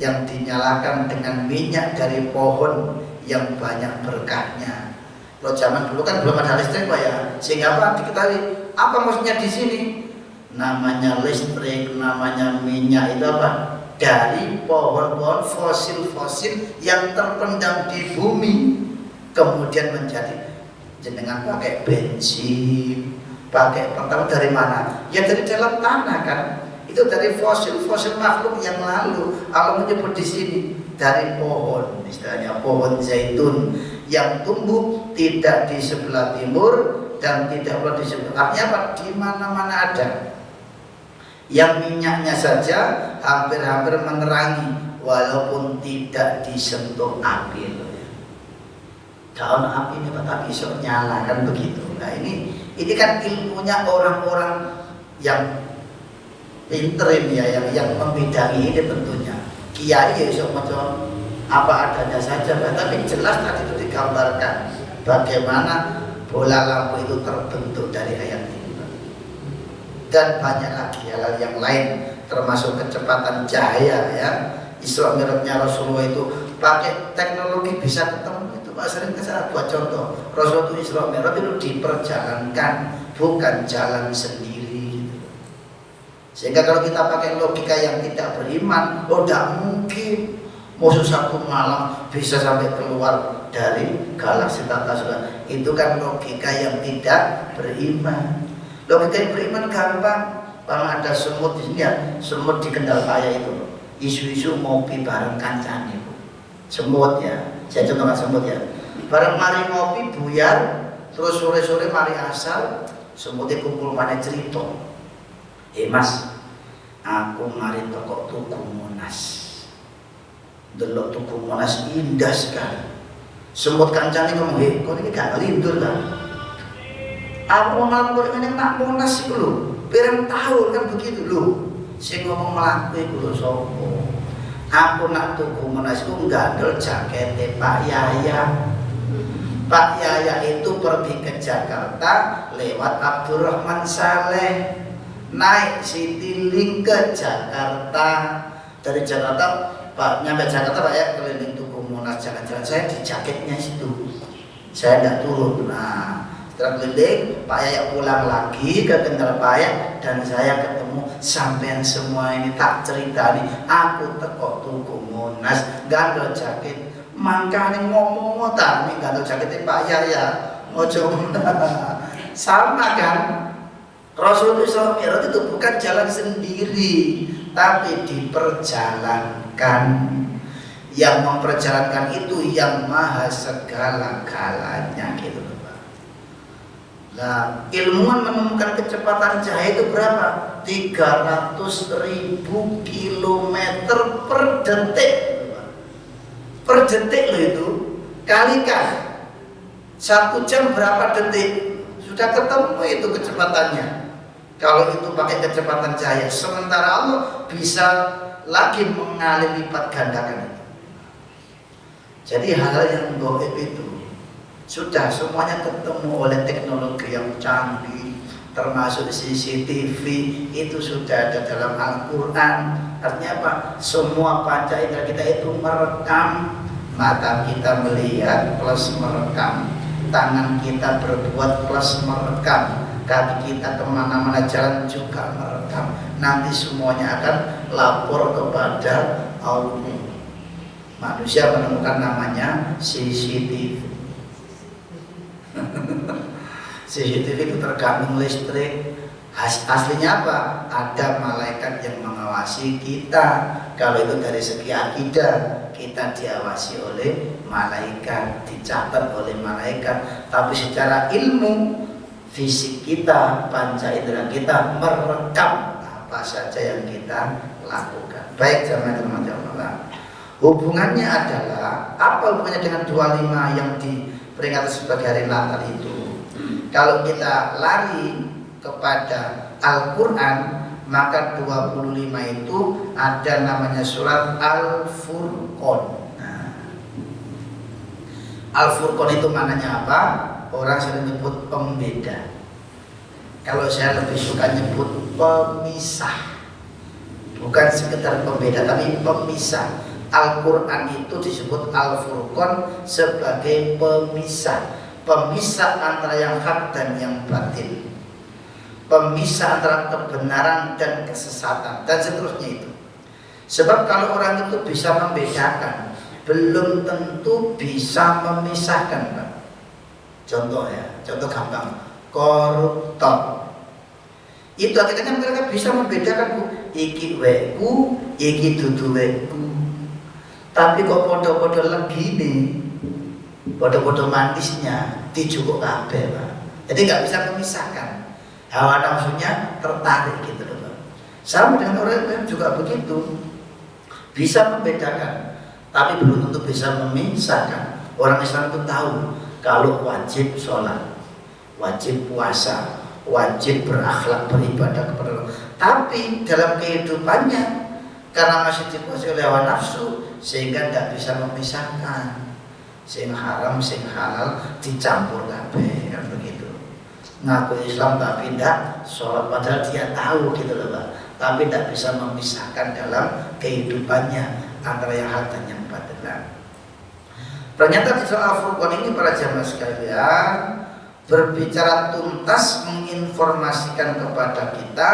yang dinyalakan dengan minyak dari pohon yang banyak berkahnya. Kalau zaman dulu kan belum ada listrik Pak ya, sehingga apa diketahui apa maksudnya di sini? Namanya listrik, namanya minyak itu apa? Dari pohon-pohon fosil-fosil yang terpendam di bumi kemudian menjadi jenengan pakai bensin, pakai pertama dari mana? Ya dari dalam tanah kan. Itu dari fosil-fosil makhluk yang lalu. Allah menyebut di sini dari pohon, istilahnya pohon zaitun yang tumbuh tidak di sebelah timur dan tidak pula di sebelah. Artinya apa? Di mana-mana ada. Yang minyaknya saja hampir-hampir menerangi walaupun tidak disentuh api. Daun api ini tapi bisa nyala kan begitu. Nah ini kan ilmunya orang-orang yang pinter ini ya, yang membidangi ini tentunya. Kiai ya bisa macam apa adanya saja, tapi jelas tadi itu digambarkan bagaimana bola lampu itu terbentuk dari ayat ini. Dan banyak lagi hal yang lain, termasuk kecepatan cahaya ya. Isra Mi'rajnya Rasulullah itu pakai teknologi bisa ketemu. Pak sering saya buat contoh, Rasulullah Isra Mi'raj itu diperjalankan, bukan jalan sendiri. Sehingga kalau kita pakai logika yang tidak beriman, tidak mungkin musuh satu malam bisa sampai keluar dari galaksi tata surya. Itu kan logika yang tidak beriman. Logika yang beriman gampang. Kalau ada semut di sini ya, semut di Kendal Kaya itu, isu-isu ngopi bareng kancane. Semut ya, saya contohkan semut ya. Bareng mari ngopi buyar, terus sore-sore mari asal, semutnya kumpul mana cerita. Mas, aku mari toko Tugu Monas. Delok Tugu Monas indah sekali. Semut kancane ngomong, kok ini gak lindur kan? Aku ngomong ini nak Monas itu lho, pirang tahun kan begitu lho. Saya ngomong melaku itu lho sopo. Aku nak Tugu Monas itu ngandel jakete Pak Yaya. Pak Yaya itu pergi ke Jakarta lewat Abdurrahman Saleh. naik Citylink ke Jakarta. Dari Jakarta Pak, nyampe Jakarta Pak ya, keliling Tugu Monas, jalan-jalan, saya di jaketnya situ, saya tidak turun. Nah setelah keliling, Pak Yaya pulang lagi ke Kendal Paya, dan saya ketemu sampean semua ini. Tak cerita nih, aku teko Tugu Monas gandol jaket, makanya ngomong nih gandol jaketnya Pak Yaya ojo. Sama kan, Rasulullah SAW itu bukan jalan sendiri, tapi diperjalankan. Yang memperjalankan itu yang maha segala-galanya gitu loh Pak. Nah, ilmuwan menemukan kecepatan cahaya itu berapa? 300.000 kilometer per detik. Per detik loh itu. Kalikan 1 jam berapa detik? Sudah ketemu itu kecepatannya. Kalau itu pakai kecepatan cahaya, sementara Allah bisa lagi mengalih lipat gandakan itu. Jadi hal yang gaib itu sudah semuanya ketemu oleh teknologi yang canggih, termasuk CCTV itu sudah ada dalam Al-Quran. Artinya apa? Semua panca indera kita itu merekam. Mata kita melihat plus merekam, tangan kita berbuat plus merekam, kaki kita kemana-mana jalan juga merekam. Nanti semuanya akan lapor kepada Allah. Manusia menemukan namanya CCTV. CCTV itu tergantung listrik. Aslinya apa? Ada malaikat yang mengawasi kita. Kalau itu dari segi akidah, kita diawasi oleh malaikat, dicatat oleh malaikat. Tapi secara ilmu, fisik kita, panca indera kita merekam apa saja yang kita lakukan. Baik teman-teman, hubungannya adalah apa hubungannya dengan 25 yang diperingati sebagai hari Natal itu? Kalau kita lari kepada Al-Quran, maka 25 itu ada namanya surat Al-Furqan. Nah, Al-Furqan itu maknanya apa? Orang sering nyebut pembeda. Kalau saya lebih suka nyebut pemisah. Bukan sekedar pembeda, tapi pemisah. Al-Quran itu disebut Al-Furqan sebagai pemisah. Pemisah antara yang hak dan yang batil, pemisah antara kebenaran dan kesesatan, dan seterusnya itu. Sebab kalau orang itu bisa membedakan, belum tentu bisa memisahkan Pak. Contoh ya, contoh gampang, koruptor. Itu akhirnya mereka bisa membedakan, Bu, iki weku, iki dudu weku. Tapi kok podo-podo legine, podo-podo manisnya dijukuk kabeh Pak. Jadi nggak bisa memisahkan. Hawa nafsunya tertarik gitu loh Pak. Sama dengan orang lain juga begitu. Bisa membedakan, tapi belum tentu bisa memisahkan. Orang Islam itu tahu kalau wajib sholat, wajib puasa, wajib berakhlak beribadah kepada Allah. Tapi dalam kehidupannya, karena masih dikuasai oleh hawa nafsu, sehingga tidak bisa memisahkan. Sing haram, sing halal dicampur kabeh kan begitu. Ngaku Islam tapi tidak sholat, padahal dia tahu gitu loh Pak. Tapi tidak bisa memisahkan dalam kehidupannya antara yang hak dan yang batil. Ternyata di soal Al-Furqan ini para jamaah sekalian berbicara tuntas, menginformasikan kepada kita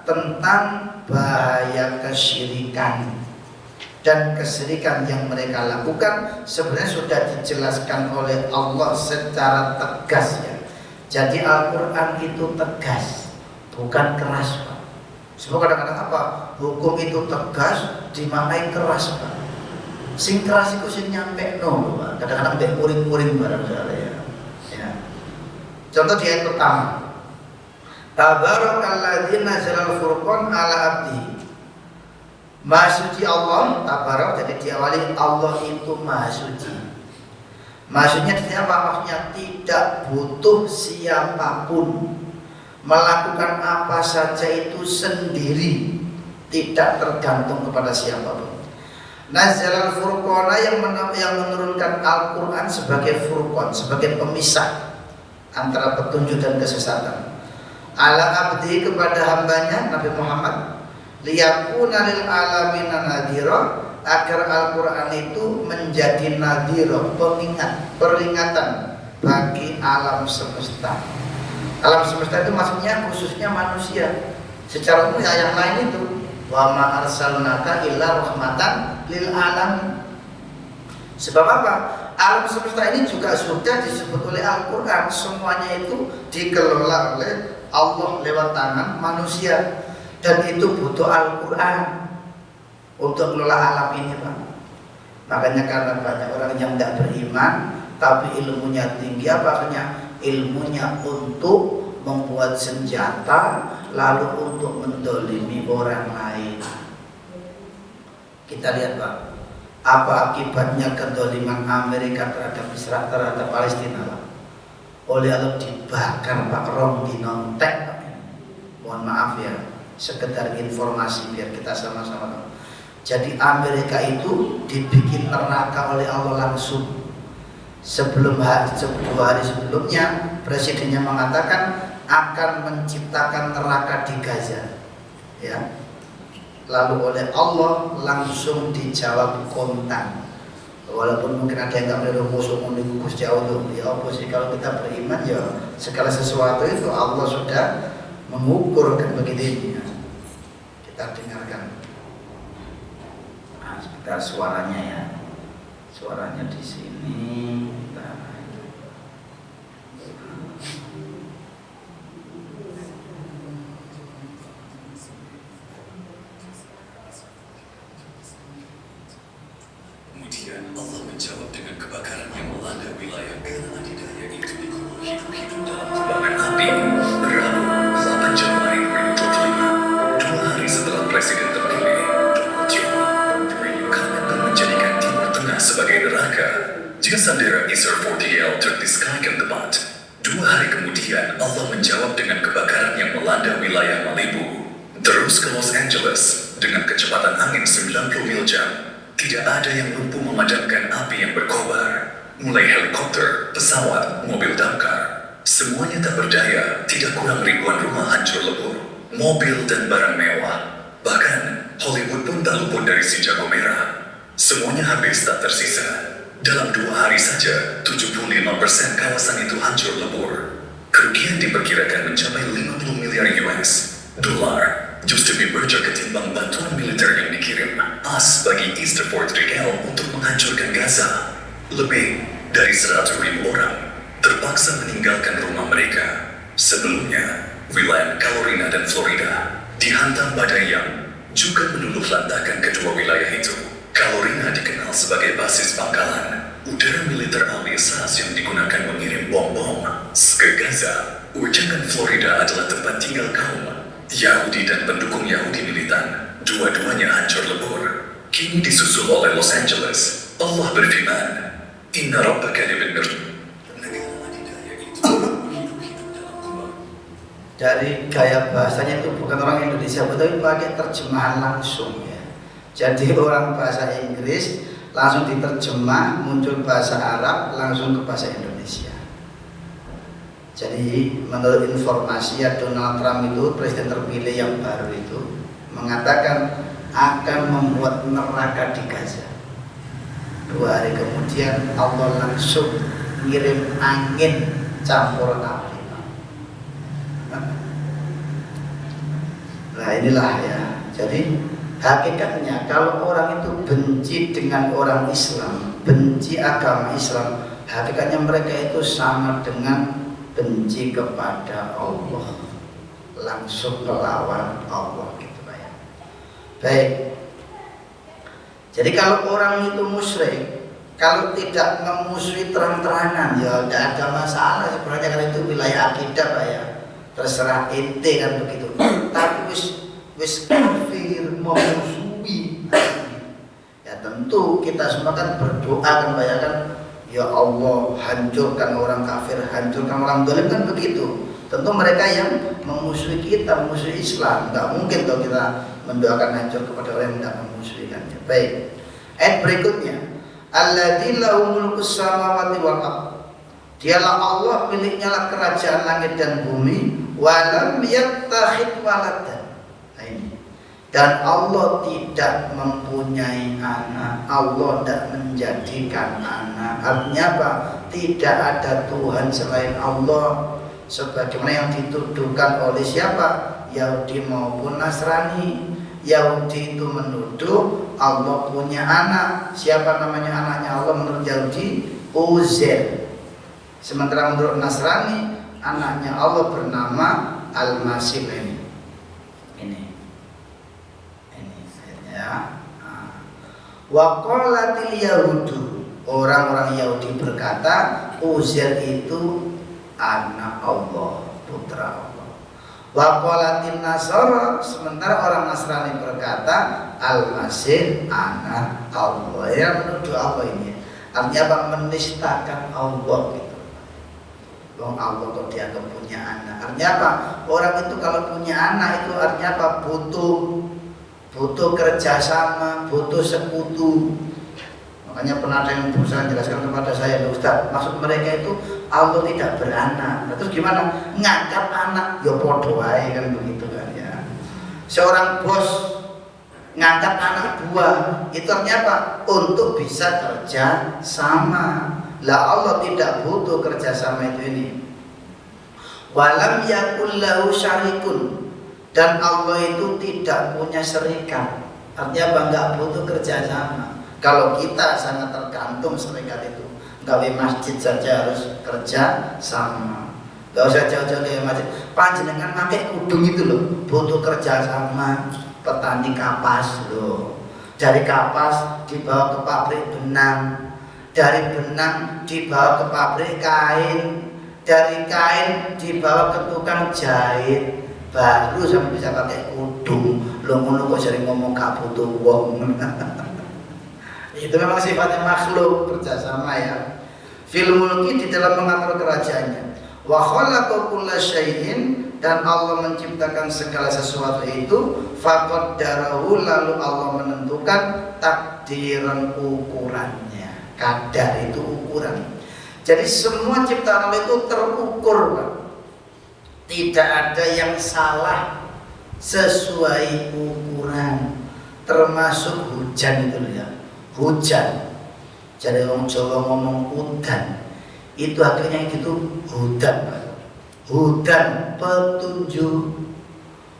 tentang bahaya kesyirikan dan kesyirikan yang mereka lakukan. Sebenarnya sudah dijelaskan oleh Allah secara tegas ya. Jadi Al-Quran itu tegas, bukan keras Pak. Sebab kadang-kadang apa? Hukum itu tegas dimaknai keras Pak. Sing keras itu sing nyampe no Pak. Kadang-kadang mbek muring-muring barang saya ya. Contoh di ayat pertama, Tabarakalladzi nazzalal furqan ala abdihi. Maha suci Allah, tabarak, jadi diawali Allah itu maha suci. Maksudnya apa? Maksudnya tidak butuh siapapun, melakukan apa saja itu sendiri, tidak tergantung kepada siapapun. Nazzalal furqana yang menurunkan Al-Quran sebagai furqan, sebagai pemisah antara petunjuk dan kesesatan. ala abdi kepada hambanya Nabi Muhammad, liyakuna lil alamina nadhira, agar Al-Quran itu menjadi nadhira, pengingat, peringatan bagi alam semesta. Alam semesta itu maksudnya khususnya manusia. Secara umum yang lain itu wa ma arsalnaka illa rahmatan lil alamin. Sebab apa? Alam semesta ini juga sudah disebut oleh Al-Quran. Semuanya itu dikelola oleh Allah lewat tangan manusia. Dan itu butuh Al-Quran untuk mengelola alam ini, Pak. Makanya karena banyak orang yang tidak beriman tapi ilmunya tinggi, apa artinya? Ilmunya untuk membuat senjata, lalu untuk mendolimi orang lain. Kita lihat, Pak, apa akibatnya kedoliman Amerika terhadap Israel, terhadap Palestina, Pak? Oleh Allah dibakar, Pak, rong dinontek, Pak. Mohon maaf ya, sekedar informasi biar kita sama-sama tahu. Jadi Amerika itu dibikin neraka oleh Allah langsung. Sebelum 2 hari sebelumnya presidennya mengatakan akan menciptakan neraka di Gaza, ya. Lalu oleh Allah langsung dijawab kontan. Walaupun mungkin ada yang nggak boleh musuh menunggu jauh tuh, ya oposisi. Kalau kita beriman ya segala sesuatu itu Allah sudah mengukur kan begitu. Kita dengarkan. Nah, sebentar suaranya ya. Suaranya di sini. Kemudian Allah menjawab dengan kebakaran yang melanda wilayah karena adidaya itu dikurung hidup-hidup dalam kubangan api. Rabu, 8 Januari 2025, 2 hari setelah Presiden terpilih, Donald Trump akan menjadikan Timur Tengah sebagai neraka jika sandera Israel 40L terdiskaikan tepat. 2 hari kemudian, Allah menjawab dengan kebakaran yang melanda wilayah Malibu. Terus ke Los Angeles dengan kecepatan angin 90 mil jam. Tidak ada yang mampu memadamkan api yang berkobar. Mulai helikopter, pesawat, mobil damkar, semuanya tak berdaya. Tidak kurang ribuan rumah hancur lebur, mobil dan barang mewah. Bahkan Hollywood pun tak luput dari si jago merah. Semuanya habis tak tersisa. Dalam 2 hari saja, 75% kawasan itu hancur lebur. Kerugian diperkirakan mencapai 50 miliar US dolar. Just lebih berjaya ketimbang bantuan militer yang dikirim AS bagi East Fort Rigel untuk menghancurkan Gaza. Lebih dari 100.000 orang terpaksa meninggalkan rumah mereka. Sebelumnya, wilayah Carolina dan Florida dihantam badai yang juga meluluh lantakan kedua wilayah itu. Carolina dikenal sebagai basis pangkalan udara militer alias SAS yang digunakan mengirim bom-bom ke Gaza. Sedangkan Florida adalah tempat tinggal kaum Yahudi dan pendukung Yahudi militan. Dua-duanya hancur lebur. Kini disusul oleh Los Angeles. Allah berfirman, Inna rabbaka labil mirsad. Dari gaya bahasanya itu bukan orang Indonesia, tapi pakai terjemahan langsung ya. Jadi orang bahasa Inggris langsung diterjemah, muncul bahasa Arab, langsung ke bahasa Indonesia. Jadi menurut informasi ya, Donald Trump itu presiden terpilih yang baru itu mengatakan akan membuat neraka di Gaza. 2 hari kemudian Allah langsung ngirim angin campur api. Nah inilah ya. Jadi hakikatnya kalau orang itu benci dengan orang Islam, benci agama Islam, hakikatnya mereka itu sama dengan benci kepada Allah, langsung melawan Allah gitu Pak ya. Baik. Jadi kalau orang itu musyrik, kalau tidak memusuhi terang-terangan ya tidak ada masalah sebenarnya, karena itu wilayah akidah Pak ya. Terserah ente kan begitu. Tapi wis kafir memusuhi, ya tentu kita semua kan berdoa kan Pak ya kan. Ya Allah, hancurkan orang kafir, hancurkan orang zalim kan begitu. Tentu mereka yang memusuhi kita, memusuhi Islam, nggak mungkin kalau kita mendoakan hancur kepada orang yang tidak memusuhi kan. Baik. Ayat berikutnya, alladzi lahu mulkus samawati wal ardh. Dialah Allah, miliknya lah kerajaan langit dan bumi. Walam yattakhid waladan. Nah ini. Dan Allah tidak mempunyai anak. Allah tidak menjadikan anak. Artinya apa? Tidak ada Tuhan selain Allah, sebagaimana yang dituduhkan oleh siapa? Yahudi maupun Nasrani. Yahudi itu menuduh Allah punya anak. Siapa namanya anaknya Allah menurut Yahudi? Uzair. Sementara menurut Nasrani, anaknya Allah bernama Al-Masih. Ini ya. Wa qalatil yahudu, orang-orang Yahudi berkata Uzair itu anak Allah, putra Allah. Wa qalatil nasara, sementara orang Nasrani berkata Al-Masih anak Allah. Ya, menuduh apa ini? Artinya apa? Menistakan Allah gitu. Wong Allah kok dianggap punya anak. Artinya apa? Orang itu kalau punya anak itu artinya apa? Butuh kerjasama, butuh sekutu. Makanya pernah ada yang berusaha menjelaskan kepada saya, Ustaz, maksud mereka itu Allah tidak beranak. Nah, terus gimana? Ngangkat anak, ya podo wae kan begitu kan ya. Seorang bos ngangkat anak buah, itu artinya apa? Untuk bisa kerja sama. Lah Allah tidak butuh kerjasama itu ini. Walam yakul lahu syarikun, dan Allah itu tidak punya serikat. Artinya apa? Enggak butuh kerjasama. Kalau kita sangat tergantung serikat itu. Gawe masjid saja harus kerja sama. Gak usah jauh-jauh dari masjid. Panjenengan pakai kudung itu loh, butuh kerjasama. Petani kapas loh. Dari kapas dibawa ke pabrik benang. Dari benang dibawa ke pabrik kain, dari kain dibawa ke tukang jahit, baru sampai bisa pakai kudung. Lo ngono kok sering ngomong gak butuh wong. Itu memang sifatnya makhluk kerjasama ya. Fil mulki, di dalam mengatur kerajaannya. Wa khalaqa kulla syai'in, dan Allah menciptakan segala sesuatu itu. Faqaddarahu, lalu Allah menentukan takdiran ukurannya. Kadar itu ukuran. Jadi semua ciptaan Allah itu terukur, Pak. Tidak ada yang salah, sesuai ukuran. Termasuk hujan itu ya. Hujan. Jadi orang Jawa ngomong udan, itu akhirnya itu hudan, Pak. Hudan petunjuk.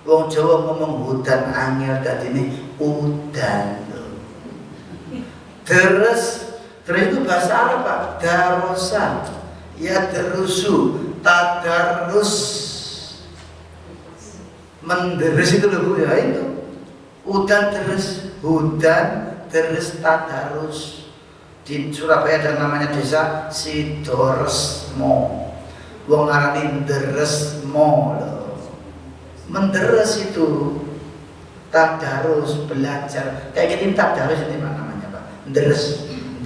Wong Jawa ngomong hudan angel, tadi ini udan. Terus itu bahasa Arab, Pak. Darosa, ya derusu, tadarus, menderus itu loh ya, itu udan terus tadarus. Di Surabaya ada namanya desa Sidoresmo. Wong arani Deresmo loh. Menderes itu tadarus, belajar. Kayak gini tadarus ini namanya, Pak.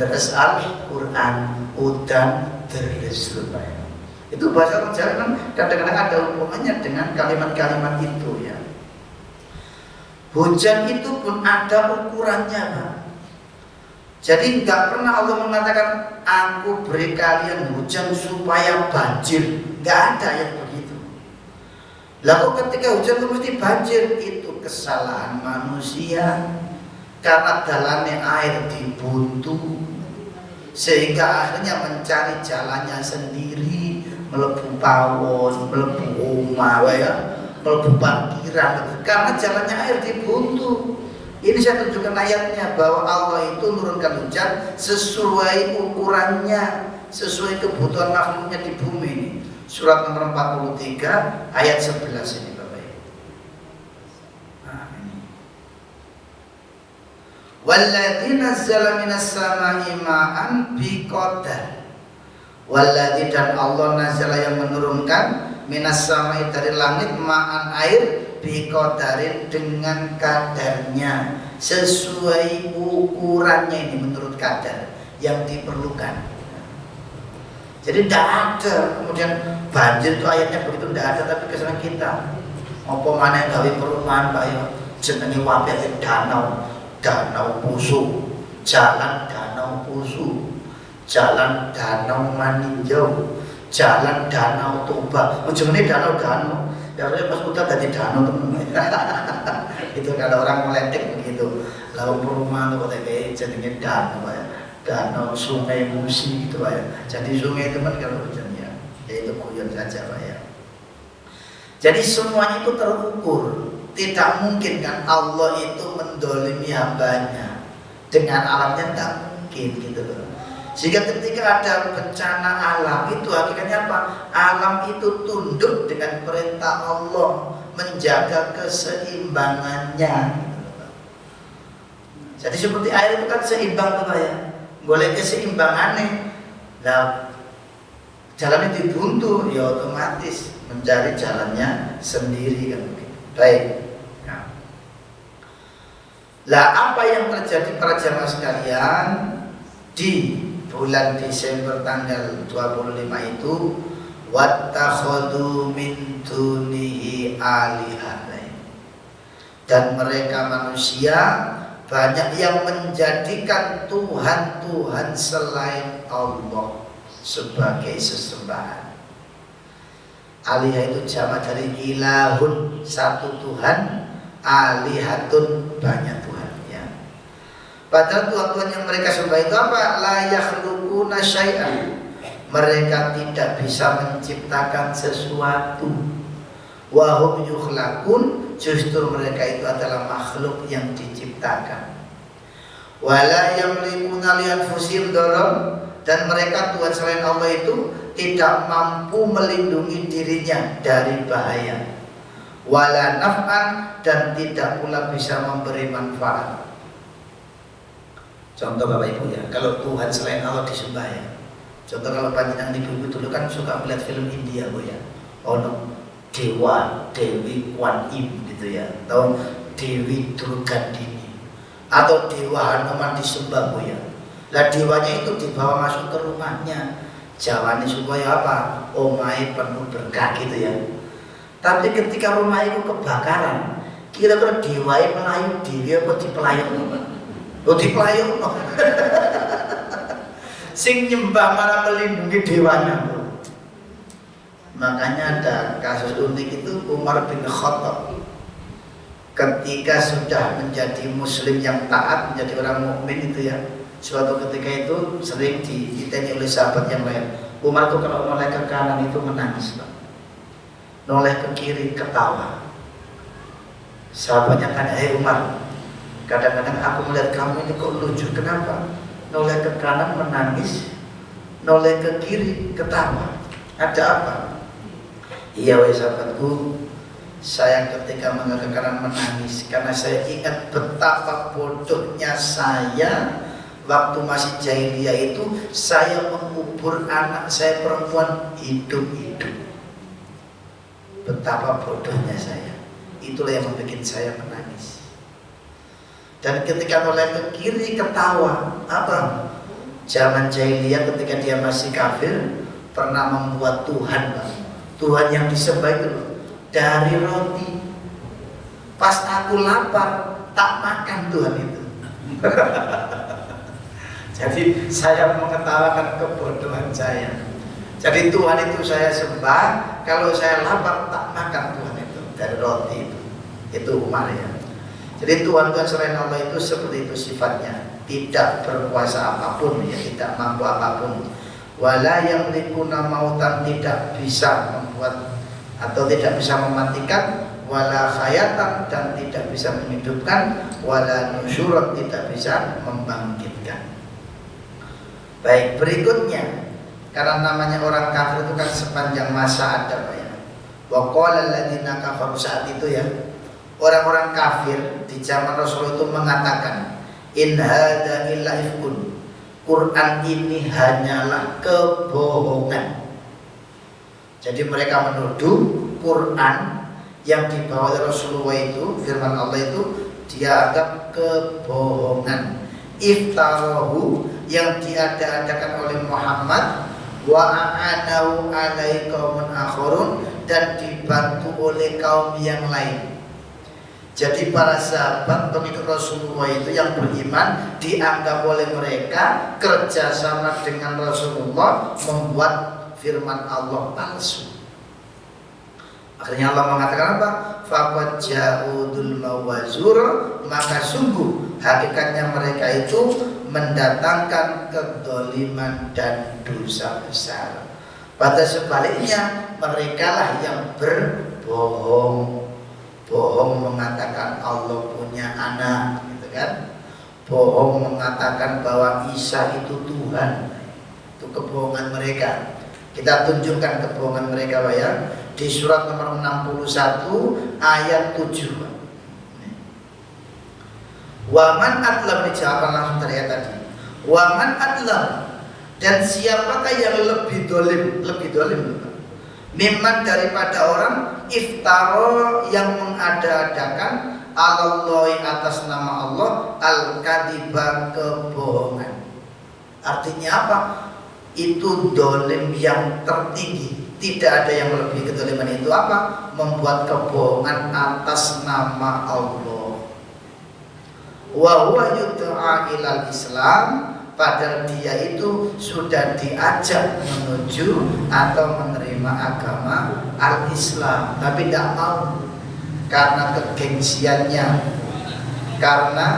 Deres Al-Quran, udan deres lumayan. Itu bahasa orang Jawa kan kadang-kadang ada hubungannya dengan kalimat-kalimat itu ya. Hujan itu pun ada ukurannya, Pak. Jadi nggak pernah Allah mengatakan aku beri kalian hujan supaya banjir. Nggak ada yang begitu. Lalu ketika hujan itu mesti banjir, itu kesalahan manusia. Karena dalamnya air dibuntu, sehingga akhirnya mencari jalannya sendiri, melebu pawon, melebu omah ya, melebu parkiran, karena jalannya air dibuntu. Ini saya tunjukkan ayatnya bahwa Allah itu menurunkan hujan sesuai ukurannya, sesuai kebutuhan makhluknya di bumi ini. Surat nomor 43 ayat 11 ini, Bapak Ibu. Nah, ini. Walladzi nazzala minas sama'i ma'an biqadar. Walladzi, dan Allah nazzala yang menurunkan minas sama'i dari langit ma'an air biqadarin dengan kadarnya, sesuai ukurannya. Ini menurut kadar yang diperlukan. Jadi tidak ada kemudian banjir itu ayatnya begitu, tidak ada. Tapi kesalahan kita apa mana yang gawe perumahan, Pak ya, jenenge wabah danau Pusu, jalan danau Pusu, jalan danau Maninjau, jalan Danau Toba, ujungnya danau-danau. Ya pas udah tadi danau teman. Itu kalau orang meledek begitu. Lalu perumahan itu kayak jadinya danau ya. Danau Sungai Musi gitu ya. Jadi sungai teman kalau hujannya, ya itu guyon saja Pak ya. Jadi semuanya itu terukur. Tidak mungkin kan Allah itu mendolimi hambanya dengan alamnya, tidak mungkin gitu loh. Sehingga ketika ada bencana alam itu akhirnya apa? Alam itu tunduk dengan perintah Allah, menjaga keseimbangannya. Jadi seperti air itu kan seimbang tuh ya. Boleh keseimbangannya. Nah, jalannya dibuntu ya otomatis mencari jalannya sendiri kan. Baik. Nah. Lah apa yang terjadi para jamaah sekalian di bulan Desember tanggal 25 itu, wattakhadhu min dunihi alihah, dan mereka manusia banyak yang menjadikan Tuhan-Tuhan selain Allah sebagai sesembahan. Alihah itu jamak dari ilahun, satu Tuhan, alihatun, banyak Tuhan. Padahal Tuhan-Tuhan yang mereka sembah itu apa? La yakhluquna syai'an. Mereka tidak bisa menciptakan sesuatu. Wa hum yukhlaqun, justru mereka itu adalah makhluk yang diciptakan. Wala yamlikuna li anfusihim darar, dan mereka Tuhan selain Allah itu tidak mampu melindungi dirinya dari bahaya. Wala naf'an, dan tidak pula bisa memberi manfaat. Contoh Bapak Ibu ya, kalau Tuhan selain Allah disembah ya. Contoh kalau panjenengan ibu-ibu dulu kan suka melihat film India Bu ya. Ono Dewa, Dewi Kwan Im gitu ya. Atau Dewi Durgandini. Atau Dewa Hanuman disembah Bu ya. Lah dewanya itu dibawa masuk ke rumahnya. Jawabannya supaya apa? Omai penuh berkah gitu ya. Tapi ketika rumah itu kebakaran, kira-kira dewanya melayu dewi apa dipelayu? Di pelayu sing nyembah malah melindungi dewanya bro. Makanya ada kasus unik itu Umar bin Khattab ketika sudah menjadi muslim yang taat, menjadi orang mukmin itu ya. Suatu ketika itu sering ditanya oleh sahabat yang lain. Umar itu kalau noleh ke kanan itu menangis Pak. Noleh ke kiri ketawa. Sahabatnya tanya, "Hei Umar, kadang-kadang aku melihat kamu ini kok lucu, kenapa? Noleh ke kanan menangis, noleh ke kiri ketawa. Ada apa?" "Iya wahai sahabatku, saya ketika menoleh ke kanan menangis karena saya ingat betapa bodohnya saya waktu masih jahiliyah itu, saya mengubur anak saya perempuan hidup-hidup. Betapa bodohnya saya. Itulah yang membuat saya menangis. Dan ketika noleh ke kiri ketawa. Apa? Zaman jahiliyah ketika dia masih kafir pernah membuat Tuhan, Pak. Tuhan yang disembah itu dari roti. Pas aku lapar tak makan Tuhan itu. Jadi saya mengetawakan kebodohan saya. Jadi Tuhan itu saya sembah, kalau saya lapar tak makan Tuhan itu dari roti itu. Itu Umar ya. Jadi Tuhan-Tuhan selain Allah itu seperti itu sifatnya, tidak berkuasa apapun ya, tidak mampu apapun. Wala yamlikuna mautan, tidak bisa membuat atau tidak bisa mematikan, wala khayatan, dan tidak bisa menghidupkan, wala nusyuran, tidak bisa membangkitkan. Baik, berikutnya, karena namanya orang kafir itu kan sepanjang masa ada Pak ya. Wa qala alladziina kafaru, saat itu ya, orang-orang kafir di zaman Rasul itu mengatakan, in hadza illa ifkun, Quran ini hanyalah kebohongan. Jadi mereka menuduh Quran yang dibawa oleh Rasulullah itu, firman Allah itu, dia anggap kebohongan. Iftarahu, yang diada-adakan oleh Muhammad, wa a'anahu alai qaumun akharun, dan dibantu oleh kaum yang lain. Jadi para sahabat pengikut Rasulullah itu yang beriman dianggap oleh mereka kerjasama dengan Rasulullah membuat firman Allah palsu. Akhirnya Allah mengatakan apa? Faqad ja'udul mawazur, maka sungguh hakikatnya mereka itu mendatangkan kedzaliman dan dosa besar. Pada sebaliknya mereka lah yang berbohong. Bohong mengatakan Allah punya anak, gitu kan? Bohong mengatakan bahwa Isa itu Tuhan. Itu kebohongan mereka. Kita tunjukkan kebohongan mereka, Pak ya. Di surat nomor 61 ayat 7. Waman adlam, dijawabkan langsung dari ayat tadi. Waman adlam, dan siapakah yang lebih dolim mimman daripada orang iftaro yang mengada-adakan alallahi atas nama Allah al-kadiba, kebohongan. Artinya apa? Itu dolim yang tertinggi. Tidak ada yang lebih kedoliman itu apa? Membuat kebohongan atas nama Allah. Wa huwa yud'a ilal Islam, padahal dia itu sudah diajak menuju atau menerima agama al-Islam, tapi tidak mau karena kegengsiannya, karena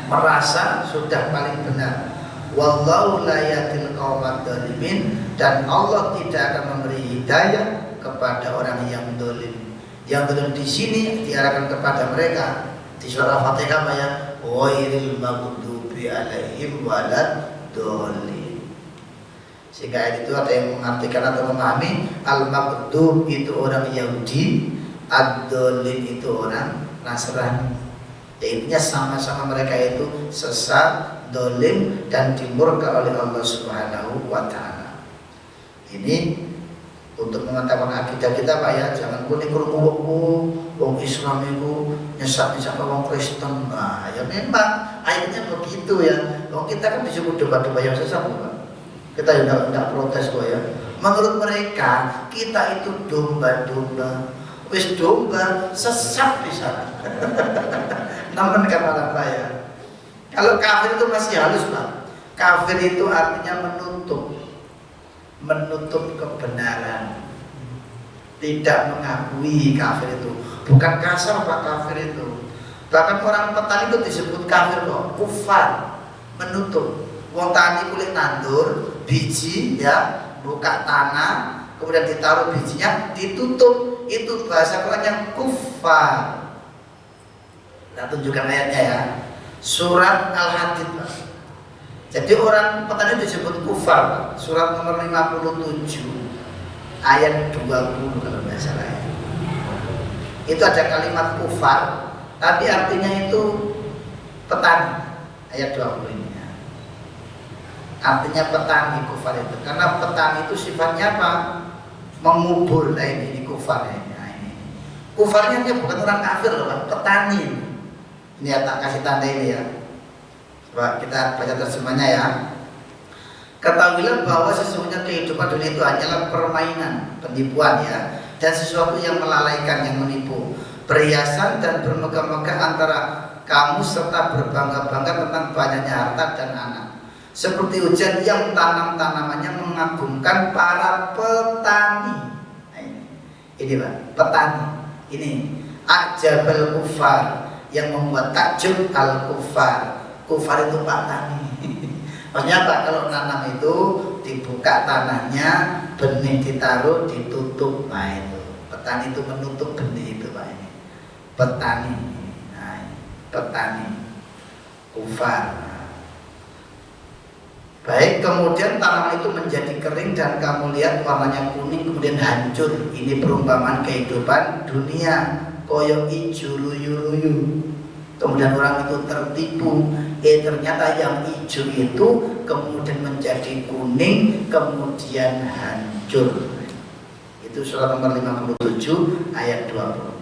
merasa sudah paling benar. Wallahu la yahdil qaumadz dzalimin, dan Allah tidak akan memberi hidayah kepada orang yang dolim. Yang dolim di sini diarahkan kepada mereka di surah Al-Fatihah ya, ghairil maghdubi alaihim waladdallin. Sehingga ayat itu ada yang mengartikan atau memahami al-maghdub itu orang Yahudi, ad-dallin itu orang Nasrani. Ya, intinya sama-sama mereka itu sesat, dolim, dan dimurka oleh Allah Subhanahu wa Ta'ala. Ini untuk mengatakan akidah kita, Pak ya. Jangan boleh kerumuh wong Islam itu nyesat-nyesat wong Kristen. Nah, ya memang ayatnya begitu ya. Wong kita kan disebut domba-domba yang sesat, Pak. Kita tidak protes kok ya. Menurut mereka kita itu domba-domba. Wis domba sesat di sana. Namun kata saya, kalau kafir itu masih halus, Pak. Kafir itu artinya menutup kebenaran, tidak mengakui kafir itu. Bukan kasar, Pak, kafir itu. Bahkan orang petani itu disebut kafir kok, kufar, menutup. Wong tani kulit nandur, biji ya, buka tanah, kemudian ditaruh bijinya, ditutup. Itu bahasa Qurannya kufar. Kita tunjukkan ayatnya ya. Surat Al-Hadid, Pak. Jadi orang petani disebut kufar, Pak. Surat nomor 57 ayat 20 kalau tidak salah ya. Itu ada kalimat kufar, tapi artinya itu petani. Ayat 20 ini ya. Artinya petani kufar itu. Karena petani itu sifatnya apa? Mengubur. Nah ini kufar ya. Nah, ini kufarnya dia bukan orang kafir loh, Pak. Petani. Ini ya, tak kasih tanda ini ya. Coba kita baca terjemahnya ya. Ketahuilah bahwa sesungguhnya kehidupan dunia itu hanyalah permainan, penipuan ya, dan sesuatu yang melalaikan, yang menipu, perhiasan dan bermegah-megah antara kamu serta berbangga-bangga tentang banyaknya harta dan anak. Seperti hujan yang tanam-tanamannya mengagumkan para petani. Nah, ini Pak, petani. Ini ajabal kufar, yang membuat takjub al-kufar. Kufar itu petani. Maksudnya Pak, kalau nanam itu dibuka tanahnya, benih ditaruh, ditutup. Nah itu petani itu menutup benih itu, Pak. Ini petani. Nah, ini petani kufar. Baik, kemudian tanaman itu menjadi kering dan kamu lihat warnanya kuning kemudian hancur. Ini perumpamaan kehidupan dunia. Koyok ijo luyu-luyu. Kemudian orang itu tertipu. Ternyata yang hijau itu kemudian menjadi kuning, kemudian hancur. Itu surat nomor 57 ayat 20.